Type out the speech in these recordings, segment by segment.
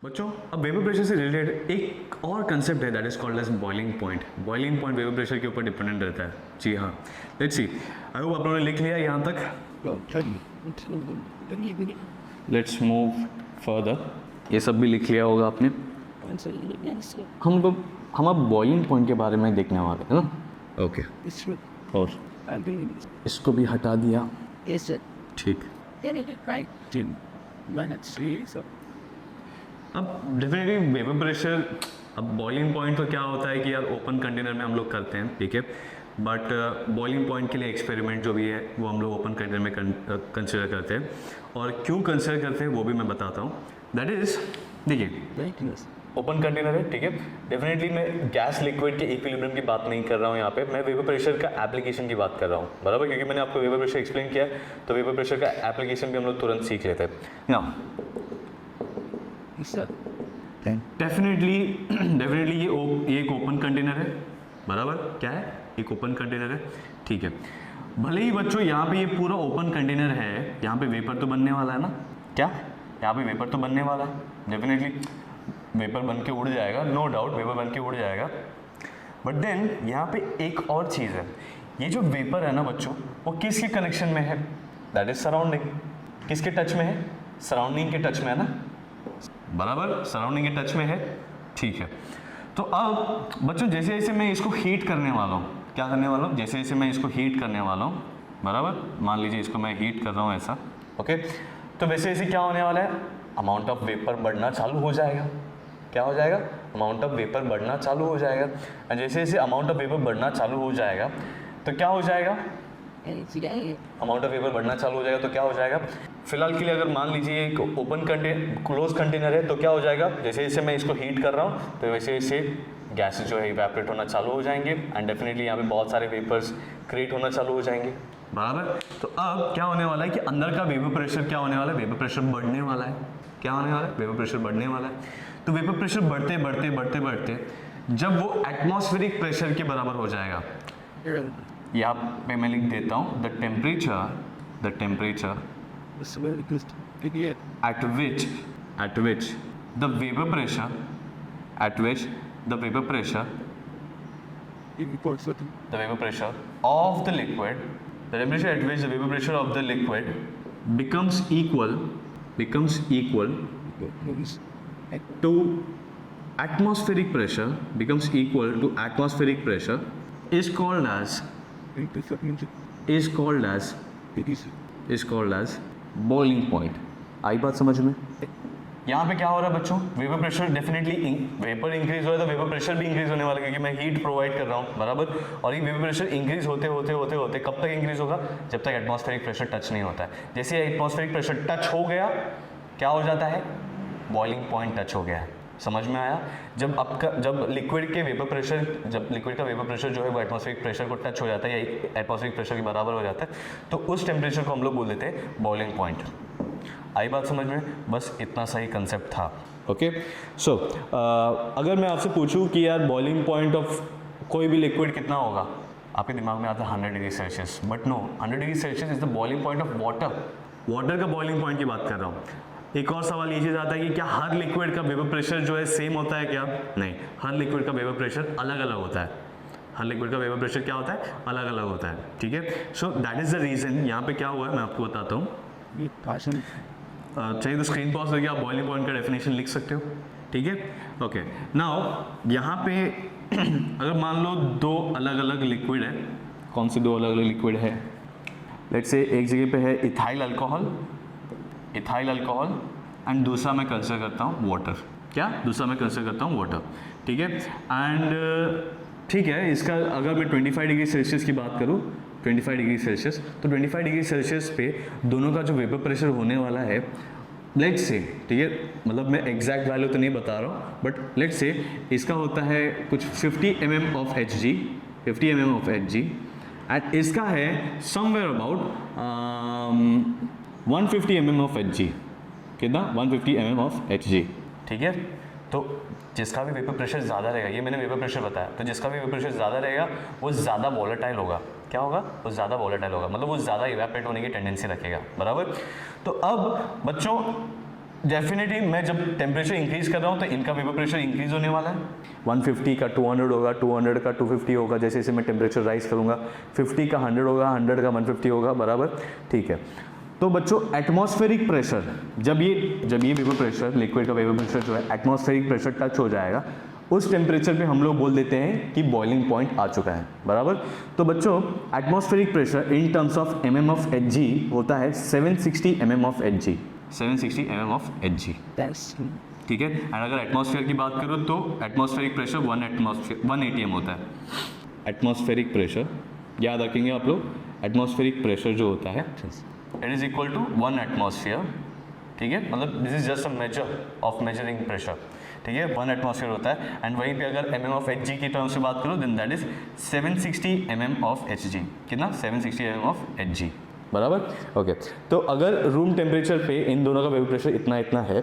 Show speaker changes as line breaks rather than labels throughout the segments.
बच्चों अब vapour pressure से रिलेटेड एक और कंसेप्ट है that is called as boiling point. Boiling point vapour pressure के ऊपर डिपेंडेंट रहता है। जी हाँ, लेट्स सी, आई होप आप लोगों ने लिख लिया यहाँ तक। Let's move further. ये सब भी लिख लिया होगा आपने। हम अब बॉइलिंग पॉइंट के बारे में देखने वाले हैं ना। ओके, और इसको भी हटा दिया। ठीक। अब डेफिनेटली वेपर प्रेशर, अब बॉइलिंग पॉइंट तो क्या होता है कि यार ओपन कंटेनर में हम लोग करते हैं, ठीक है, बट बॉइलिंग पॉइंट के लिए एक्सपेरिमेंट जो भी है वो हम लोग ओपन कंटेनर में कंसिडर करते हैं। और क्यों कंसिडर करते हैं वो भी मैं बताता हूँ। दैट इज, देखिए ओपन कंटेनर है, ठीक है, डेफिनेटली मैं गैस लिक्विड के इक्विलिब्रियम की बात नहीं कर रहा हूँ यहाँ पे, मैं वेपर प्रेशर का एप्लीकेशन की बात कर रहा हूँ, बराबर, क्योंकि मैंने आपको वेपर प्रेशर एक्सप्लेन किया तो वेपर प्रेशर का एप्लीकेशन भी हम लोग तुरंत सीख लेते हैं ना। डेफिनेटली ये एक ओपन कंटेनर है, बराबर, क्या है, एक ओपन कंटेनर है, ठीक है। भले ही बच्चों यहाँ पे ये पूरा ओपन कंटेनर है, यहाँ पे वेपर तो बनने वाला है ना, क्या यहाँ पे वेपर तो बनने वाला है, डेफिनेटली वेपर बन के उड़ जाएगा, नो डाउट वेपर बन के उड़ जाएगा। बट देन यहाँ पे एक और चीज़ है, ये जो वेपर है ना बच्चों वो किसके कनेक्शन में है, दैट इज सराउंडिंग। किसके टच में है, सराउंडिंग के टच में है ना, बराबर, सराउंडिंग के टच में है, ठीक है। तो अब बच्चों जैसे जैसे मैं इसको हीट करने वाला हूँ, क्या करने वाला हूँ, जैसे जैसे मैं इसको हीट करने वाला हूँ, बराबर, मान लीजिए इसको मैं हीट कर रहा हूँ ऐसा, ओके, तो वैसे वैसे क्या होने वाला है, अमाउंट ऑफ वेपर बढ़ना चालू हो जाएगा। क्या हो जाएगा, अमाउंट ऑफ वेपर बढ़ना चालू हो जाएगा। और जैसे जैसे अमाउंट ऑफ वेपर बढ़ना चालू हो जाएगा तो क्या हो जाएगा, अमाउंट ऑफ वेपर बढ़ना चालू हो जाएगा तो क्या हो जाएगा, फिलहाल के लिए अगर मान लीजिए एक ओपन क्लोज कंटेनर है तो क्या हो जाएगा, जैसे जैसे मैं इसको हीट कर रहा हूँ तो वैसे वैसे गैसेस जो है इवेपोरेट होना चालू हो जाएंगे एंड डेफिनेटली यहाँ पे बहुत सारे वेपर्स क्रिएट होना चालू हो जाएंगे, बराबर। तो अब क्या होने वाला है कि अंदर का वेपर प्रेशर क्या होने वाला है, वेपर प्रेशर बढ़ने वाला है। क्या होने वाला है, वेपर प्रेशर बढ़ने वाला है। तो वेपर प्रेशर बढ़ते बढ़ते बढ़ते बढ़ते जब वो एटमॉस्फेरिक प्रेशर के बराबर हो जाएगा, यहाँ पे मैं लिख देता हूँ the temperature at which the vapor pressure of the liquid, the temperature at which the vapor pressure of the liquid becomes equal to atmospheric pressure, is called as boiling point। आई बात समझ में? यहाँ पे क्या हो रहा है बच्चों, vapour pressure definitely vapour increase हो रहा है तो वेपर प्रेशर भी इंक्रीज होने वाला है, क्योंकि मैं हीट प्रोवाइड कर रहा हूँ, बराबर। और ये वेपर प्रेशर इंक्रीज होते होते कब तक इंक्रीज होगा, जब तक एटमॉस्फेरिक प्रेशर टच नहीं होता है। जैसे एटमॉस्फेरिक प्रेशर टच हो गया क्या हो जाता है, बॉइलिंग पॉइंट टच हो गया है। समझ में आया? जब लिक्विड का वेपर प्रेशर जो है वो एटमॉस्फेरिक प्रेशर को टच हो जाता है या एटमॉस्फेरिक प्रेशर के बराबर हो जाता है तो उस टेम्परेचर को हम लोग बोल देते हैं बॉइलिंग पॉइंट। आई बात समझ में? बस इतना सही कंसेप्ट था। ओके, सो अगर मैं आपसे पूछूं कि यार बॉइलिंग पॉइंट ऑफ कोई भी लिक्विड कितना होगा, आपके दिमाग में आता है 100 degree Celsius, but no, 100 degree Celsius is the boiling point of water का बॉइलिंग पॉइंट की बात कर रहा हूँ। एक और सवाल ये चीज़ आता है कि क्या हर लिक्विड का वेपर प्रेशर जो है सेम होता है क्या? नहीं, हर लिक्विड का वेपर प्रेशर अलग अलग होता है। हर लिक्विड का वेपर प्रेशर क्या होता है, अलग अलग होता है, ठीक है। So that is the reason. यहाँ पे क्या हुआ है मैं आपको बताता हूँ। चाहिए तो स्क्रीन पॉज करके आप बॉइलिंग पॉइंट का डेफिनेशन लिख सकते हो, ठीक है। ओके, नाउ यहाँ पे अगर मान लो दो अलग अलग लिक्विड है, कौन से दो अलग अलग लिक्विड है, लेट्स से एक जगह पे है इथाइल अल्कोहल एंड दूसरा मैं कंसिडर करता हूँ वाटर। क्या? दूसरा मैं कंसिडर करता हूँ वाटर, ठीक है। एंड ठीक है, इसका अगर मैं 25 डिग्री सेल्सियस की बात करूँ, 25 डिग्री सेल्सियस, तो 25 डिग्री सेल्सियस पे दोनों का जो वेपर प्रेशर होने वाला है, लेट्स से, ठीक है, मतलब मैं एग्जैक्ट वैल्यू तो नहीं बता रहा हूँ, बट लेट्स से इसका होता है कुछ 50 mm ऑफ Hg एंड इसका है somewhere about 150 mm of Hg। कितना? 150 mm ऑफ Hg, ठीक है। तो जिसका भी वेपर प्रेशर ज़्यादा रहेगा, ये मैंने वेपर प्रेशर बताया, तो जिसका भी वेपर प्रेशर ज़्यादा रहेगा वो ज़्यादा वॉलेटाइल होगा। क्या होगा? वो ज़्यादा वॉलेटाइल होगा, मतलब वो ज़्यादा इवेपोरेट होने की टेंडेंसी रखेगा, बराबर। तो अब बच्चों डेफिनेटली मैं जब टेम्परेचर इंक्रीज कर रहा हूँ तो इनका वेपर प्रेशर इंक्रीज होने वाला है। 150 का 200 होगा, 200 का 250 होगा, जैसे जैसे मैं टेम्परेचर राइज करूँगा 50 का 100 होगा, 100 का 150 होगा, बराबर, ठीक है। तो बच्चों एटमॉस्फेरिक प्रेशर, जब ये वेपर प्रेशर, लिक्विड का वेपर प्रेशर जो है एटमॉस्फेरिक प्रेशर टच हो जाएगा, उस टेम्परेचर पे हम लोग बोल देते हैं कि बॉइलिंग पॉइंट आ चुका है, बराबर। तो बच्चों atmospheric pressure in terms of mm of Hg होता है 760 mm of Hg, 760 mm of Hg, ठीक है। एंड अगर एटमॉस्फेयर की बात करूँ तो एटमॉस्फेरिक प्रेशर 1 atm होता है। एटमॉस्फेरिक प्रेशर याद रखेंगे आप लोग, एटमॉस्फेरिक प्रेशर जो होता है it is equal to 1 atmosphere, ठीक है। मतलब this is just a measure of measuring pressure, ठीक है। 1 एटमॉस्फेयर होता है। एंड वहीं पे अगर mm ऑफ Hg की टर्म से बात करो then that is 760 mm of Hg, कितना 760 mm ऑफ Hg, बराबर, ओके। तो अगर रूम टेम्परेचर पे इन दोनों का वेपर प्रेशर इतना है,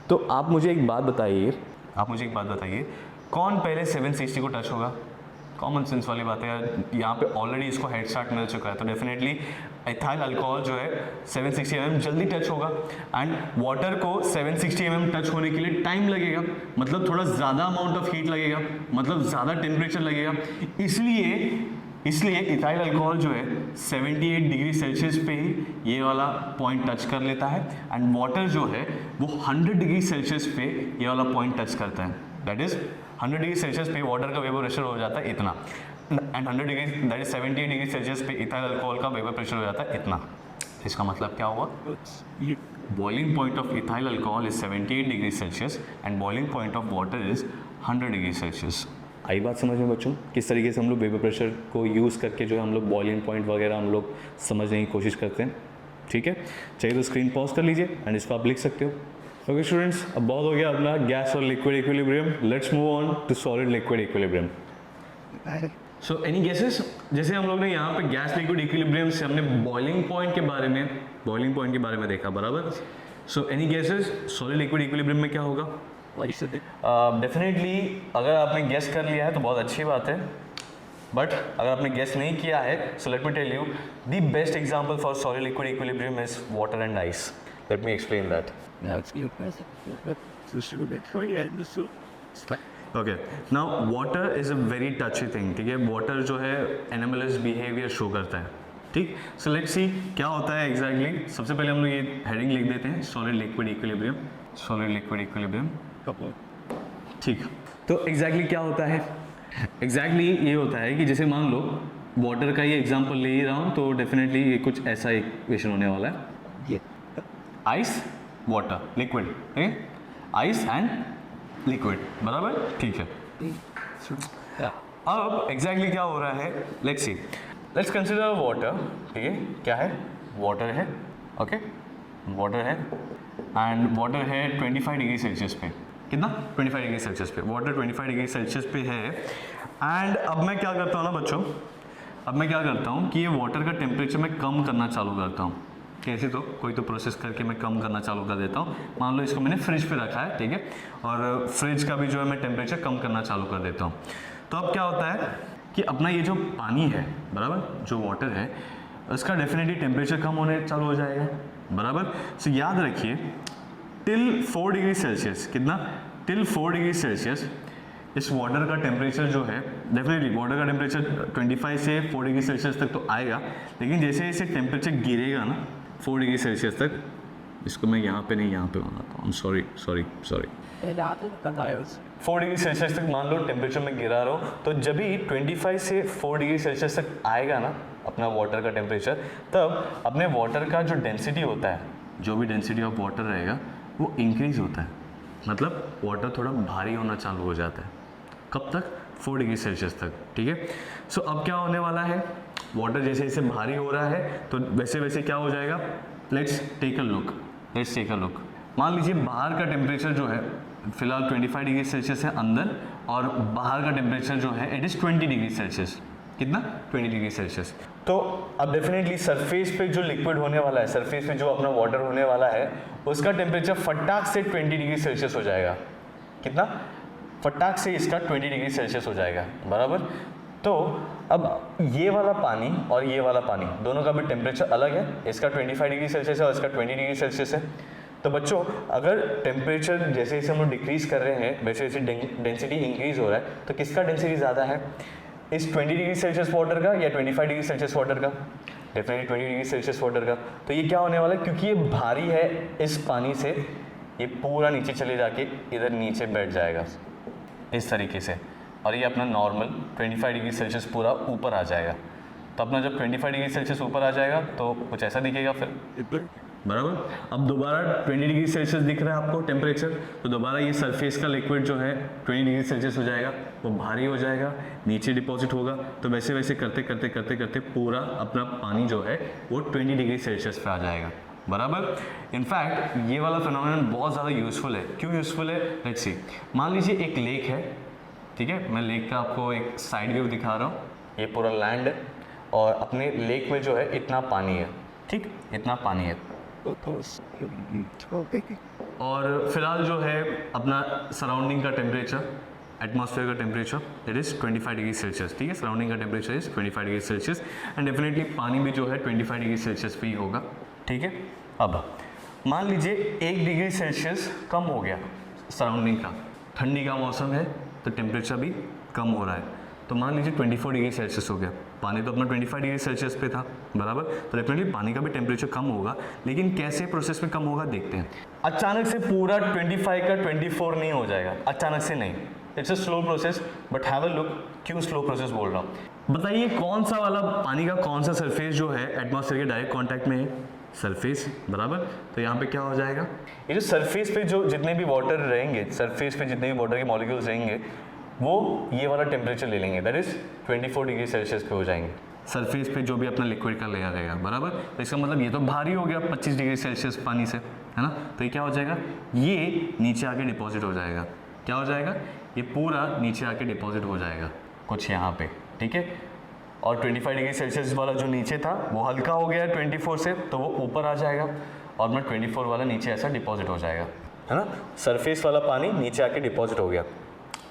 तो आप मुझे एक बात बताइए, कौन पहले 760 को टच होगा? कॉमन सेंस वाली बात है यार, यहाँ पे ऑलरेडी इसको हेड स्टार्ट मिल चुका है, तो डेफिनेटली एथाइल अल्कोहल जो है 760 mm जल्दी टच होगा। एंड वाटर को 760 mm टच होने के लिए टाइम लगेगा, मतलब थोड़ा ज़्यादा अमाउंट ऑफ हीट लगेगा, मतलब ज़्यादा टेम्परेचर लगेगा, इसलिए इथाइल अल्कोहल जो है 78 डिग्री सेल्सियस पे ही ये वाला पॉइंट टच कर लेता है। एंड वाटर जो है वो 100 डिग्री सेल्सियस पे ये वाला पॉइंट टच करता है, दैट इज 100 डिग्री सेल्सियस पे वाटर का वेपर प्रेशर हो जाता है इतना, and 100 degree that is 78 degree Celsius पे इथाइल अल्कोहल का वेपर प्रेशर हो जाता है इतना। इसका मतलब क्या हुआ? Boiling point of ethyl alcohol is 78 degree Celsius and boiling point of water is 100 degree Celsius. आई बात समझ में बच्चों? किस तरीके से हम लोग वेपर प्रेशर को यूज़ करके जो है हम लोग बॉइलिंग पॉइंट वगैरह हम लोग समझने की कोशिश करते हैं, ठीक है। चाहिए तो स्क्रीन पॉज कर लीजिए एंड इसको आप लिख सकते हो। ओके स्टूडेंट्स, अब बहुत हो गया अपना गैस और liquid equilibrium, let's move on to solid liquid equilibrium. So any gases? जैसे हम लोग ने यहाँ पे गैस लिक्विड इक्विलिब्रियम से हमने बॉइलिंग पॉइंट के बारे में देखा, बराबर। सो any guesses solid liquid equilibrium में क्या होगा? डेफिनेटली अगर आपने गेस कर लिया है तो बहुत अच्छी बात है, बट अगर आपने गेस नहीं किया है so let me tell you the best example for solid liquid equilibrium is water and ice. Let me explain that. Okay, now water is a very touchy thing, ठीक है। वाटर जो है animals behaviour show करता है, ठीक। So let's see क्या होता है एग्जैक्टली। सबसे पहले हम लोग ये हेडिंग लिख देते हैं, solid liquid equilibrium, solid liquid equilibrium, ठीक। तो एग्जैक्टली क्या होता है? एग्जैक्टली ये होता है कि जैसे मान लो वाटर का ये एग्जांपल ले ही रहा हूँ, तो डेफिनेटली ये कुछ ऐसा इक्वेशन होने वाला है, आइस वाटर लिक्विड, ठीक है, आइस एंड लिक्विड, बराबर, ठीक है। अब एग्जैक्टली क्या हो रहा है, let's C, let's consider water, ठीक है, क्या है? वाटर है, ओके, वाटर है एंड वाटर है 25 डिग्री सेल्सियस पे, कितना? 25 डिग्री सेल्सियस पे, वाटर 25 डिग्री सेल्सियस पे है। एंड अब मैं क्या करता हूँ ना बच्चों, अब मैं क्या करता हूँ कि ये वाटर का टेम्परेचर मैं कम करना चालू करता हूँ। कैसे? तो कोई तो प्रोसेस करके मैं कम करना चालू कर देता हूँ। मान लो इसको मैंने फ्रिज पे रखा है, ठीक है, और फ्रिज का भी जो है मैं टेम्परेचर कम करना चालू कर देता हूँ। तो अब क्या होता है कि अपना ये जो पानी है, बराबर, जो वाटर है, उसका डेफिनेटली टेम्परेचर कम होने चालू हो जाएगा, बराबर। सो याद रखिए टिल 4 डिग्री सेल्सियस, कितना? टिल 4 डिग्री सेल्सियस इस वाटर का टेम्परेचर जो है, डेफिनेटली वाटर का टेम्परेचर 25 से 4 डिग्री सेल्सियस तक तो आएगा, लेकिन जैसे जैसे टेम्परेचर गिरेगा ना 4 डिग्री सेल्सियस तक, इसको मैं यहाँ पे नहीं यहाँ पे बनाता हूँ, सॉरी 4 डिग्री सेल्सियस तक मान लो टेम्परेचर में गिरा रहा हूँ, तो जब भी 25 से 4 डिग्री सेल्सियस तक आएगा ना अपना वाटर का टेम्परेचर, तब अपने वाटर का जो डेंसिटी होता है, जो भी डेंसिटी ऑफ वाटर रहेगा वो इंक्रीज होता है, मतलब वाटर थोड़ा भारी होना चालू हो जाता है। कब तक? 4 डिग्री सेल्सियस तक, ठीक है। सो अब क्या होने वाला है, वाटर जैसे जैसे भारी हो रहा है तो वैसे वैसे क्या हो जाएगा, लेट्स टेक अ लुक। मान लीजिए बाहर का टेम्परेचर जो है फिलहाल 25 डिग्री सेल्सियस है अंदर, और बाहर का टेम्परेचर जो है इट इज़ 20 डिग्री सेल्सियस, कितना? 20 डिग्री सेल्सियस। तो अब डेफिनेटली सरफेस पे जो लिक्विड होने वाला है, सरफेस पे जो अपना वाटर होने वाला है, उसका टेम्परेचर फटाक से 20 डिग्री सेल्सियस हो जाएगा, कितना? फटाक से इसका 20 डिग्री सेल्सियस हो जाएगा, बराबर। तो अब ये वाला पानी और ये वाला पानी दोनों का भी टेम्परेचर अलग है, इसका 25 डिग्री सेल्सियस है और इसका 20 डिग्री सेल्सियस है। तो बच्चों अगर टेम्परेचर जैसे जैसे हम लोग डिक्रीज कर रहे हैं वैसे वैसे डेंसिटी इंक्रीज हो रहा है, तो किसका डेंसिटी ज़्यादा है, इस 20 डिग्री सेल्सियस वाटर का या 25 डिग्री सेल्सियस वाटर का? डेफिनेटली 20 डिग्री सेल्सियस वाटर का। तो ये क्या होने वाला है, क्योंकि ये भारी है इस पानी से, ये पूरा नीचे चले जाके इधर नीचे बैठ जाएगा इस तरीके से, और ये अपना नॉर्मल 25 डिग्री सेल्सियस पूरा ऊपर आ जाएगा। तो अपना जब 25 डिग्री सेल्सियस ऊपर आ जाएगा तो कुछ ऐसा दिखेगा फिर, बराबर। अब दोबारा 20 डिग्री सेल्सियस दिख रहा है आपको टेम्परेचर, तो दोबारा ये सरफेस का लिक्विड जो है 20 डिग्री सेल्सियस हो जाएगा, वो भारी हो जाएगा, नीचे डिपॉजिट होगा। तो वैसे वैसे करते करते करते करते पूरा अपना पानी जो है वो 20 डिग्री सेल्सियस पे आ जाएगा, बराबर। इनफैक्ट ये वाला फिनोमेनन बहुत ज़्यादा यूजफुल है। क्यों यूजफुल है, लेट्स सी। मान लीजिए एक लेक है, ठीक है, मैं लेक का आपको एक साइड व्यू दिखा रहा हूँ। ये पूरा लैंड है और अपने लेक में जो है इतना पानी है, ठीक, इतना पानी है। और फिलहाल जो है अपना सराउंडिंग का टेम्परेचर, एटमॉस्फेयर का temperature it is 25 degree Celsius, ठीक है। सराउंडिंग का temperature is 25 degree Celsius and definitely पानी भी जो है 25 डिग्री सेल्सियस पे ही होगा, ठीक है। अब मान लीजिए 1 डिग्री सेल्सियस कम हो गया सराउंडिंग का, ठंडी का मौसम है तो टेम्परेचर भी कम हो रहा है, तो मान लीजिए 24 डिग्री सेल्सियस हो गया। पानी तो अपना 25 डिग्री सेल्सियस पे था, बराबर। तो डेफिनेटली पानी का भी टेम्परेचर कम होगा, लेकिन कैसे प्रोसेस में कम होगा देखते हैं। अचानक से पूरा 25 का 24 नहीं हो जाएगा, अचानक से नहीं। It's a slow process, but have a look क्यों स्लो प्रोसेस बोल रहा हूँ। बताइए कौन सा वाला पानी का कौन सा सरफेस जो है एटमॉस्फेयर के डायरेक्ट कॉन्टैक्ट में है, सरफेस, बराबर। तो यहाँ पे क्या हो जाएगा, ये जो सरफेस पे जो जितने भी वाटर रहेंगे, सरफेस पे जितने भी वाटर के मॉलिक्यूल्स रहेंगे, वो ये वाला टेम्परेचर ले लेंगे, दैट इज 24 डिग्री सेल्सियस पे हो जाएंगे। सरफेस पे जो भी अपना लिक्विड का लेयर रहेगा, बराबर। तो इसका मतलब ये तो भारी हो गया 25 डिग्री सेल्सियस पानी से, है ना। तो ये क्या हो जाएगा, ये नीचे आके डिपॉजिट हो जाएगा। क्या हो जाएगा, ये पूरा नीचे आके डिपॉजिट हो जाएगा कुछ यहाँ पे, ठीक है। और 25 डिग्री सेल्सियस वाला जो नीचे था वो हल्का हो गया 24 से, तो वो ऊपर आ जाएगा और अपना 24 वाला नीचे ऐसा डिपॉजिट हो जाएगा, है ना। सरफेस वाला पानी नीचे आके डिपॉजिट हो गया,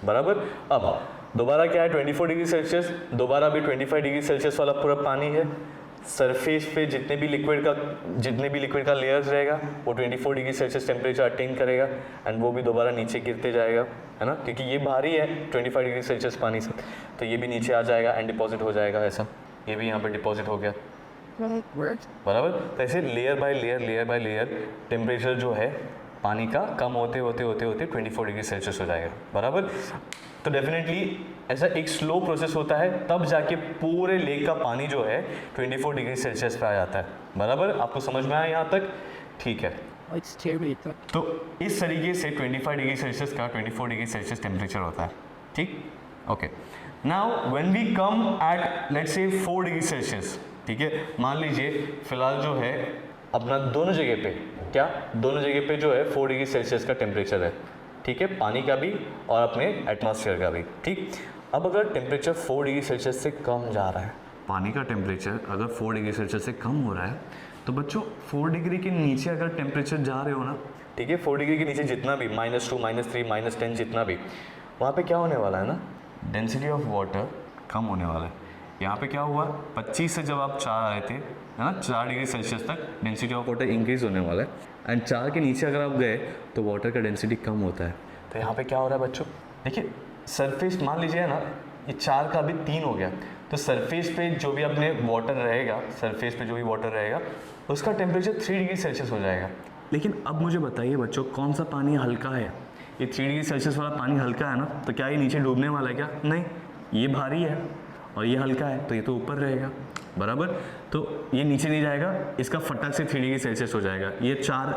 बराबर। अब दोबारा क्या है, 24 डिग्री सेल्सियस, दोबारा भी 25 डिग्री सेल्सियस वाला पूरा पानी है। सरफेस पे जितने भी लिक्विड का लेयर्स रहेगा वो 24 डिग्री सेल्सियस टेम्परेचर अटेन करेगा एंड वो भी दोबारा नीचे गिरते जाएगा, है ना, क्योंकि ये भारी है 25 डिग्री सेल्सियस पानी से, तो ये भी नीचे आ जाएगा एंड डिपॉजिट हो जाएगा ऐसा। ये भी यहाँ पर डिपॉजिट हो गया, बराबर। तो ऐसे लेयर बाय लेयर टेम्परेचर जो है पानी का कम होते होते 24 डिग्री सेल्सियस हो जाएगा, बराबर। तो डेफिनेटली ऐसा एक स्लो प्रोसेस होता है, तब जाके पूरे लेक का पानी जो है 24 डिग्री सेल्सियस पे आ जाता है, बराबर। आपको समझ में आया यहाँ तक, ठीक है। तो इस तरीके से 25 डिग्री सेल्सियस का 24 डिग्री सेल्सियस टेम्परेचर होता है, ठीक, okay. Now when we come at let's say 4 degree Celsius, ठीक है। मान लीजिए फिलहाल जो है अपना दोनों जगह पे जो है 4 डिग्री सेल्सियस का टेम्परेचर है, ठीक है, पानी का भी और अपने एटमॉस्फेयर का भी, ठीक। अब अगर टेम्परेचर 4 डिग्री सेल्सियस से कम जा रहा है, पानी का टेम्परेचर अगर 4 डिग्री सेल्सियस से कम हो रहा है, तो बच्चों 4 डिग्री के नीचे अगर टेम्परेचर जा रहे हो ना, ठीक है, 4 डिग्री के नीचे जितना भी -2, -3, -10 जितना भी, वहाँ पे क्या होने वाला है ना, डेंसिटी ऑफ वाटर कम होने वाला है। यहाँ पे क्या हुआ, 25 से जब आप 4 आए थे, है ना, 4 डिग्री सेल्सियस तक डेंसिटी ऑफ वाटर इंक्रीज होने वाला है एंड 4 के नीचे अगर आप गए तो वाटर का डेंसिटी कम होता है। तो यहाँ पे क्या हो रहा है बच्चों, देखिए सरफेस मान लीजिए ना, ये 4 का अभी 3 हो गया, तो सरफेस पे जो भी अपने वाटर रहेगा, उसका टेम्परेचर 3 डिग्री सेल्सियस हो जाएगा। लेकिन अब मुझे बताइए बच्चों, कौन सा पानी हल्का है, ये 3 डिग्री सेल्सियस वाला पानी हल्का है ना, तो क्या ये नीचे डूबने वाला है क्या, नहीं, ये भारी है और ये हल्का है, तो ये तो ऊपर रहेगा, बराबर। तो ये नीचे नहीं जाएगा, इसका फटक से 3 डिग्री सेल्सियस हो जाएगा, ये 4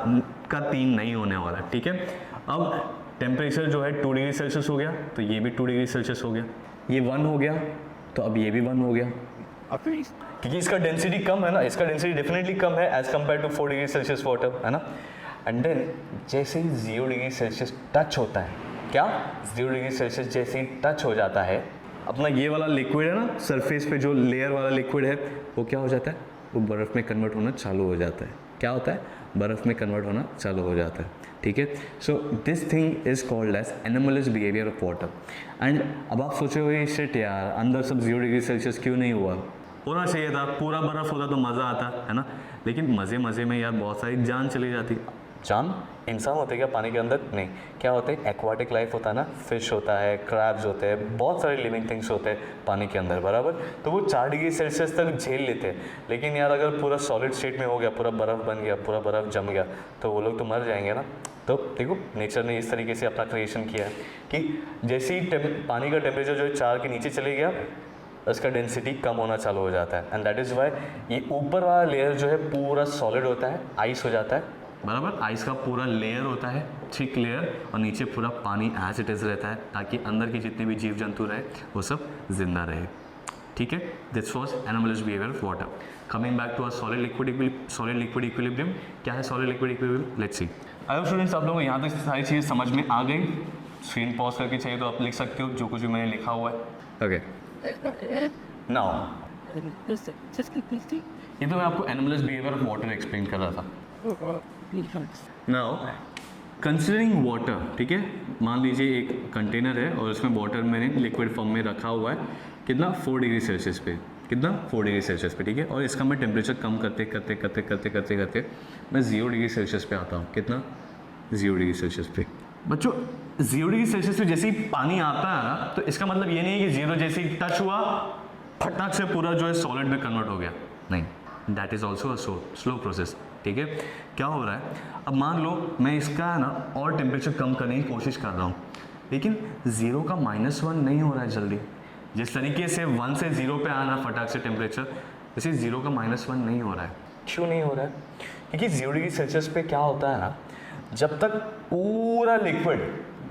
का 3 नहीं होने वाला, ठीक है। अब टेम्परेचर जो है 2 डिग्री सेल्सियस हो गया, तो ये भी 2 डिग्री सेल्सियस हो गया, ये 1 हो गया, तो अब ये भी 1 हो गया, क्योंकि इसका डेंसिटी कम है ना, इसका डेंसिटी डेफिनेटली कम है as compare to 4 degree Celsius water, है ना। एंड देन जैसे ही 0 डिग्री सेल्सियस टच होता है, क्या 0 डिग्री सेल्सियस जैसे ही टच हो जाता है, अपना ये वाला लिक्विड है ना, सरफेस पे जो लेयर वाला लिक्विड है, वो क्या हो जाता है, वो बर्फ़ में कन्वर्ट होना चालू हो जाता है। क्या होता है, बर्फ़ में कन्वर्ट होना चालू हो जाता है, ठीक है। So this thing is called as anomalous behaviour of water. And अब आप सोचे हुए शिट यार, अंदर सब 0 डिग्री सेल्सियस क्यों नहीं हुआ, होना चाहिए था, पूरा बर्फ़ होता तो मज़ा आता, है ना। लेकिन मज़े में यार बहुत सारी जान चली जाती। जाम इंसान होते हैं क्या पानी के अंदर? नहीं। क्या होते हैं? एक्वाटिक लाइफ होता है ना, फिश होता है, क्रैब्स होते हैं, बहुत सारे लिविंग थिंग्स होते हैं पानी के अंदर, बराबर। तो वो 4 डिग्री सेल्सियस तक झेल लेते हैं। लेकिन यार अगर पूरा सॉलिड स्टेट में हो गया, पूरा बर्फ़ बन गया, पूरा बर्फ़ जम गया, तो वो लोग तो मर जाएंगे ना। तो देखो नेचर ने इस तरीके से अपना क्रिएशन किया है कि जैसे ही पानी का टेम्परेचर जो है 4 के नीचे चले गया, उसका डेंसिटी कम होना चालू हो जाता है। एंड दैट इज़ वाई ये ऊपर वाला लेयर जो है पूरा सॉलिड होता है, आइस हो जाता है, बराबर। आइस का पूरा लेयर होता है, थिक लेयर, और नीचे पूरा पानी एज इट इज़ रहता है, ताकि अंदर के जितने भी जीव जंतु रहे वो सब जिंदा रहे। ठीक है, this was anomalous behaviour of water. Coming back to a solid liquid equilibrium. क्या है solid liquid equilibrium? Let's see. I hope students आप लोगों को यहाँ तक सारी चीज़ें समझ में आ गई। स्क्रीन पॉज करके चाहिए तो आप लिख सकते हो जो कुछ भी मैंने लिखा हुआ है। ओके, नाउ ये तो मैं आपको anomalous behaviour of water explain कर रहा था। नाउ कंसिडरिंग वाटर, ठीक है, मान लीजिए एक कंटेनर है और उसमें वाटर मैंने लिक्विड फॉर्म में रखा हुआ है, कितना 4 डिग्री सेल्सियस पे, कितना 4 डिग्री सेल्सियस पे, ठीक है। और इसका मैं टेम्परेचर कम करते करते करते करते करते करते मैं 0 डिग्री सेल्सियस पे आता हूँ। कितना? 0 डिग्री सेल्सियस पे। बच्चों 0 डिग्री सेल्सियस पे जैसे ही पानी आता है ना, तो इसका मतलब ये नहीं है कि 0 जैसे ही टच हुआ फटाक से पूरा जो है सॉलिड में कन्वर्ट हो गया, नहीं। That is also a slow process, ठीक है। क्या हो रहा है, अब मान लो मैं इसका है ना और टेम्परेचर कम करने की कोशिश कर रहा हूँ, लेकिन 0 का -1 नहीं हो रहा है जल्दी। जिस तरीके से 1 से 0 पे आना फटाक से टेम्परेचर, जैसे 0 का -1 नहीं हो रहा है। क्यों नहीं हो रहा है? क्योंकि 0 डिग्री सेल्सियस पे क्या होता है ना, जब तक पूरा लिक्विड,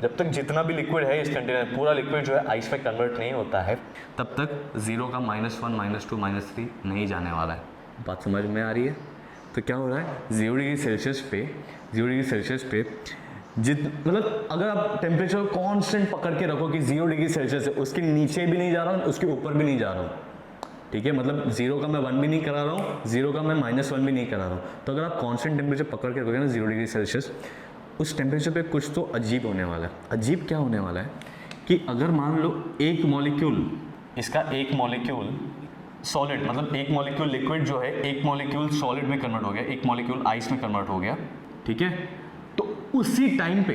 जब तक जितना भी लिक्विड है इस कंटेनर, पूरा लिक्विड जो है आइस में कन्वर्ट नहीं होता है, तब तक 0 का -1, -2, -3 नहीं जाने वाला है। बात समझ में आ रही है? तो क्या हो रहा है, 0 डिग्री सेल्सियस पे मतलब अगर आप टेम्परेचर कांस्टेंट पकड़ के रखो कि 0 डिग्री सेल्सियस है, उसके नीचे भी नहीं जा रहा हूँ, उसके ऊपर भी नहीं जा रहा हूँ, ठीक है। मतलब 0 का मैं 1 भी नहीं करा रहा हूँ, 0 का मैं -1 भी नहीं करा रहा हूँ। तो अगर आप कांस्टेंट टेम्परेचर पकड़ के रखोगे ना 0 डिग्री सेल्सियस, उस टेम्परेचर पे कुछ तो अजीब होने वाला है। अजीब क्या होने वाला है कि अगर मान लो एक मॉलिक्यूल, इसका एक मॉलिक्यूल सॉलिड, मतलब एक मॉलिक्यूल लिक्विड जो है, एक मॉलिक्यूल सॉलिड में कन्वर्ट हो गया, एक मॉलिक्यूल आइस में कन्वर्ट हो गया, ठीक है। तो उसी टाइम पे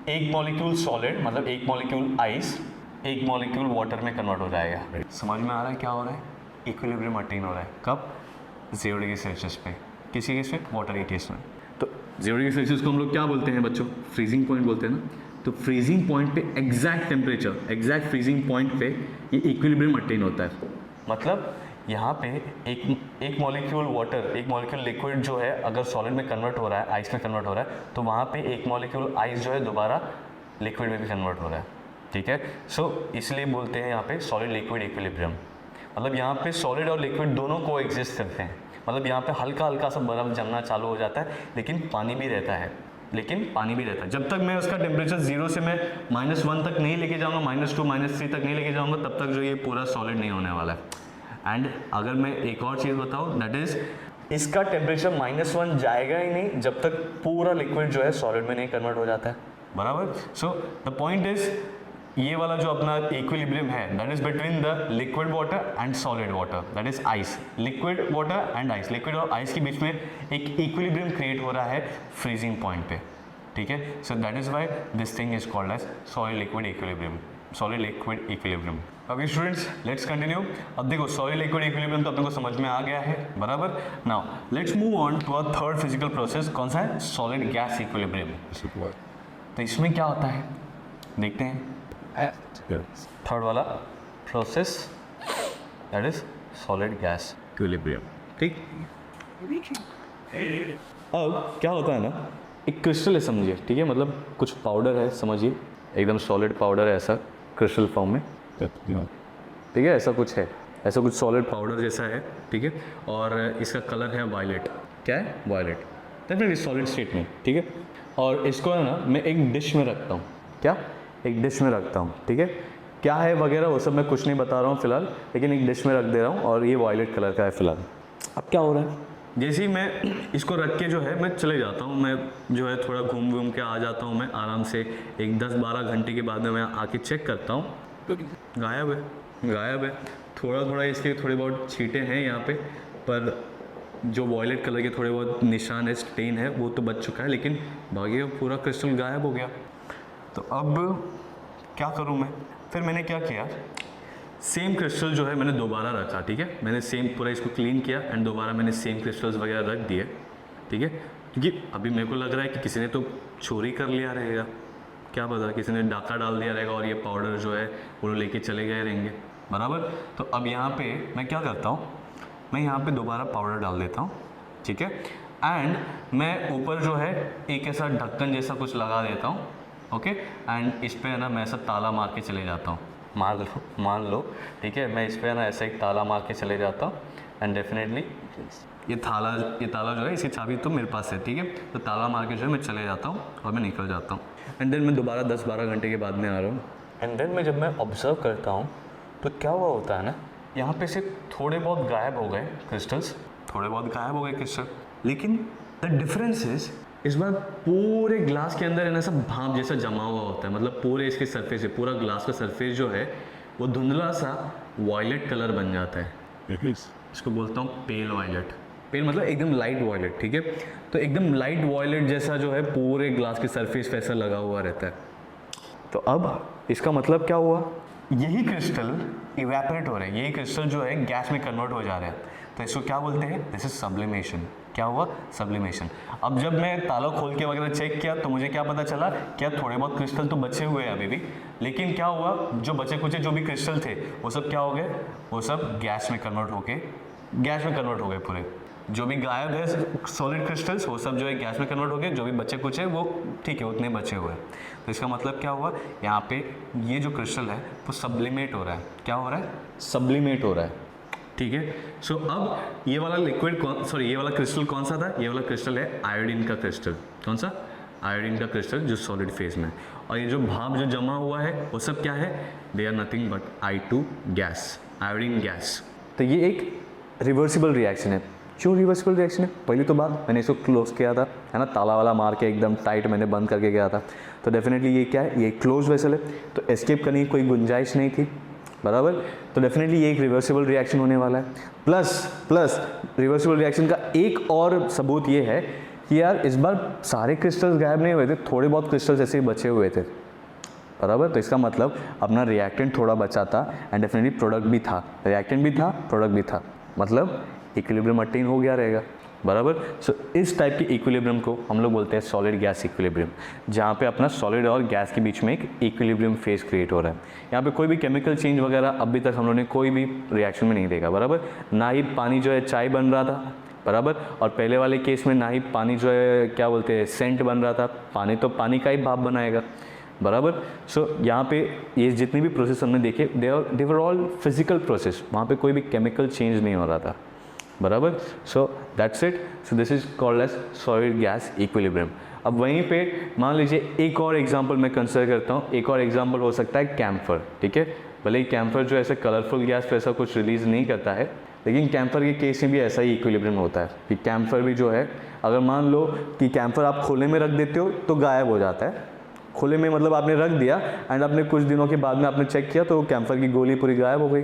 एक मॉलिक्यूल सॉलिड, मतलब एक मॉलिक्यूल आइस, एक मॉलिक्यूल वाटर में कन्वर्ट हो जाएगा। समझ में आ रहा है क्या हो रहा है? इक्विलिब्रियम अटेन हो रहा है। कब? 0 डिग्री सेल्सियस पे। किसी केस में? वाटर ETS में। तो 0 डिग्री सेल्सियस को हम लोग क्या बोलते हैं बच्चों? फ्रीजिंग पॉइंट बोलते हैं ना। तो फ्रीजिंग पॉइंट पे exact temperature, exact freezing point पे ये इक्विलिब्रियम अटेन होता है। मतलब यहाँ पे एक मॉलिक्यूल वाटर, एक मॉलिक्यूल लिक्विड जो है अगर सॉलिड में कन्वर्ट हो रहा है, आइस में कन्वर्ट हो रहा है, तो वहाँ पे एक मॉलिक्यूल आइस जो है दोबारा लिक्विड में भी कन्वर्ट हो रहा है, ठीक है। सो इसलिए बोलते हैं यहाँ पे सॉलिड लिक्विड इक्विलिब्रियम। मतलब यहाँ पे सॉलिड और लिक्विड दोनों को एग्जिस्ट करते हैं। मतलब यहाँ पे हल्का हल्का सा बर्फ जमना चालू हो जाता है, लेकिन पानी भी रहता है, जब तक मैं उसका टेम्परेचर 0 से मैं -1 तक नहीं लेके जाऊंगा, -2, -3 तक नहीं लेके जाऊंगा, तब तक जो ये पूरा सॉलिड नहीं होने वाला है। एंड अगर मैं एक और चीज़ बताऊं, दैट इज इसका टेम्परेचर -1 जाएगा ही नहीं जब तक पूरा लिक्विड जो है सॉलिड में नहीं कन्वर्ट हो जाता है, बराबर। सो द पॉइंट इज, ये वाला जो अपना इक्विलिब्रियम है, that is between the liquid water and solid water, that is ice. Liquid water and ice, liquid और आइस के बीच में एक इक्विलिब्रियम क्रिएट हो रहा है फ्रीजिंग पॉइंट पे, ठीक है। So that is why this thing is called as solid liquid equilibrium, solid liquid equilibrium. Okay students, let's continue. अब देखो सॉलिड लिक्विड इक्विलिब्रियम तो अपने को समझ में आ गया है, बराबर। Now let's move on to a third physical process. कौन सा है? Solid gas equilibrium. तो इसमें क्या होता है देखते हैं। थर्ड वाला process, that is solid gas equilibrium, ठीक। अब क्या होता है ना, एक क्रिस्टल है समझिए, ठीक है, मतलब कुछ पाउडर है समझिए, एकदम सॉलिड पाउडर है ऐसा क्रिस्टल फॉर्म में, ठीक है, ऐसा कुछ है, ऐसा कुछ सॉलिड पाउडर जैसा है, ठीक है। और इसका कलर है वायलेट। क्या है? वायलेट। डेफिनेटली सॉलिड स्टेट में, ठीक है। और इसको है ना मैं एक डिश में रखता हूँ। क्या? एक डिश में रखता हूँ, ठीक है। क्या है वगैरह वो सब मैं कुछ नहीं बता रहा हूँ फिलहाल, लेकिन एक डिश में रख दे रहा हूँ और ये वायलेट कलर का है फिलहाल। अब क्या हो रहा है, जैसे ही मैं इसको रख के जो है मैं चले जाता हूँ, मैं जो है थोड़ा घूम के आ जाता हूँ, मैं आराम से एक 10-12 घंटे के बाद में मैं आके चेक करता हूँ, गायब है। थोड़ा इसके थोड़े बहुत छींटे हैं यहाँ पे, पर जो वॉयलेट कलर के थोड़े बहुत निशान है, स्टेन है, वो तो बच चुका है, लेकिन बाकी पूरा क्रिस्टल गायब हो गया। तो अब क्या करूँ मैं? फिर मैंने क्या किया, सेम क्रिस्टल जो है मैंने दोबारा रखा, ठीक है, मैंने सेम पूरा इसको क्लीन किया एंड दोबारा मैंने सेम क्रिस्टल्स वगैरह रख दिए, ठीक है, क्योंकि अभी मेरे को लग रहा है कि किसी ने तो चोरी कर लिया रहेगा, क्या पता किसी ने डाका डाल दिया रहेगा और ये पाउडर जो है वो लेके चले गए रहेंगे, बराबर। तो अब यहाँ पे मैं क्या करता हूँ, मैं यहाँ पे दोबारा पाउडर डाल देता हूँ, ठीक है, एंड मैं ऊपर जो है एक ऐसा ढक्कन जैसा कुछ लगा देता हूँ, ओके, एंड इस पर ना मैं ऐसा ताला मार के चले जाता हूँ, मान लो, ठीक है, मैं इस पर ना ऐसा एक ताला मार के चले जाता हूँ एंड डेफिनेटली ये ताला जो है, इसकी चाबी तो मेरे पास है, ठीक है, तो ताला मार के जो है मैं चले जाता हूँ और मैं निकल जाता हूँ एंड देन मैं दोबारा 10-12 घंटे के बाद में आ रहा हूँ एंड देन मैं जब मैं ऑब्जर्व करता हूँ तो क्या हुआ होता है ना, यहाँ पे से थोड़े बहुत गायब हो गए क्रिस्टल्स, लेकिन द डिफरेंस इज इस बार पूरे ग्लास के अंदर है ना सब भाप जैसा जमा हुआ होता है, मतलब पूरे इसके सरफेस से पूरा ग्लास का सरफेस जो है वो धुंधला सा वॉयलेट कलर बन जाता है। इसको बोलता हूँ पेल वॉयलेट, पेल मतलब एकदम लाइट वॉयलेट, ठीक है, तो एकदम लाइट वॉयलेट जैसा जो है पूरे ग्लास के सरफेस पे ऐसा लगा हुआ रहता है। तो अब इसका मतलब क्या हुआ, यही क्रिस्टल इवेपोरेट हो रहे हैं, यही क्रिस्टल जो है गैस में कन्वर्ट हो जा रहे हैं, तो इसको क्या बोलते हैं, दिस इज सब्लिमेशन। क्या हुआ, सब्लिमेशन। अब जब मैं ताला खोल के वगैरह चेक किया तो मुझे क्या पता चला, क्या थोड़े बहुत क्रिस्टल तो बचे हुए हैं अभी भी, लेकिन क्या हुआ, जो बचे कुचे जो भी क्रिस्टल थे वो सब क्या हो गए, वो सब गैस में कन्वर्ट हो गए पूरे, जो भी गायब है सॉलिड क्रिस्टल्स वो सब जो है गैस में कन्वर्ट हो गए, जो भी बचे कुछ है वो ठीक है उतने बचे हुए हैं। तो इसका मतलब क्या हुआ, यहाँ पे ये जो क्रिस्टल है वो सब्लिमेट हो रहा है, क्या हो रहा है, सब्लिमेट हो रहा है, ठीक है। सो अब ये वाला ये वाला क्रिस्टल कौन सा था, ये वाला क्रिस्टल है आयोडीन का क्रिस्टल, कौन सा, आयोडीन का क्रिस्टल जो सॉलिड फेज में, और ये जो भाप जो जमा हुआ है वो सब क्या है, they are nothing but I2 gas, iodine gas. तो ये एक रिवर्सिबल रिएक्शन है। क्यों रिवर्सिबल रिएक्शन है, पहली तो बात मैंने इसको क्लोज किया था, है ना, ताला वाला मार के एकदम टाइट मैंने बंद करके गया था, तो डेफिनेटली ये क्या है, ये क्लोज वेसल है, तो एस्केप करने की कोई गुंजाइश नहीं थी, बराबर। तो डेफिनेटली ये एक रिवर्सिबल रिएक्शन होने वाला है। प्लस रिवर्सिबल रिएक्शन का एक और सबूत ये है कि यार इस बार सारे क्रिस्टल्स गायब नहीं हुए थे, थोड़े बहुत क्रिस्टल्स ऐसे ही बचे हुए थे, बराबर। तो इसका मतलब अपना रिएक्टेंट थोड़ा बचा था एंड डेफिनेटली प्रोडक्ट भी था, रिएक्टेंट भी था, प्रोडक्ट भी था, मतलब इक्विलिब्रियम अटेन हो गया रहेगा, बराबर। सो इस टाइप के इक्विलिब्रियम को हम लोग बोलते हैं सॉलिड गैस इक्विलिब्रियम, जहाँ पे अपना सॉलिड और गैस के बीच में एक इक्विलिब्रियम फेज क्रिएट हो रहा है। यहाँ पे कोई भी केमिकल चेंज वगैरह अभी तक हम लोगों ने कोई भी रिएक्शन में नहीं देखा, बराबर। ना ही पानी जो है चाय बन रहा था, बराबर, और पहले वाले केस में ना ही पानी जो है क्या बोलते हैं सेंट बन रहा था, पानी तो पानी का ही भाप बनाएगा, बराबर। सो यहाँ पे ये जितनी भी प्रोसेस हमने देखे दे वर ऑल फिजिकल प्रोसेस, वहाँ पे कोई भी केमिकल चेंज नहीं हो रहा था, बराबर। So that's it, so this is called as solid gas equilibrium. अब वहीं पे मान लीजिए एक और एग्जांपल मैं कंसिडर करता हूँ, एक और एग्जांपल हो सकता है कैम्फर, ठीक है। भले ही कैम्फर जो ऐसे कलरफुल गैस पे ऐसा कुछ रिलीज नहीं करता है, लेकिन कैम्फर के केस में भी ऐसा ही इक्विलिब्रियम होता है कि कैम्फर भी जो है, अगर मान लो कि कैम्फर आप खुले में रख देते हो तो गायब हो जाता है, खुले में मतलब आपने रख दिया एंड आपने कुछ दिनों के बाद में आपने चेक किया तो कैम्फर की गोली पूरी गायब हो गई।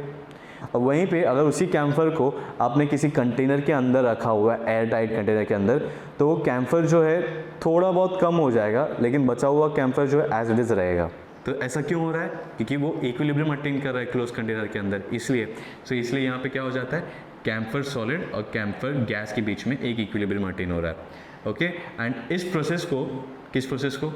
अब वहीं पे अगर उसी कैम्फर को आपने किसी कंटेनर के अंदर रखा हुआ है, एयर टाइट कंटेनर के अंदर, तो वो कैम्फर जो है थोड़ा बहुत कम हो जाएगा, लेकिन बचा हुआ कैम्फर जो है एज इट इज रहेगा। तो ऐसा क्यों हो रहा है, क्योंकि वो इक्विलिब्रियम अटेन कर रहा है क्लोज कंटेनर के अंदर, इसलिए। तो इसलिए यहाँ पे क्या हो जाता है, कैम्फर सॉलिड और कैम्फर गैस के बीच में एक इक्विलिब्रियम अटेन हो रहा है, ओके। एंड इस प्रोसेस को, किस प्रोसेस को,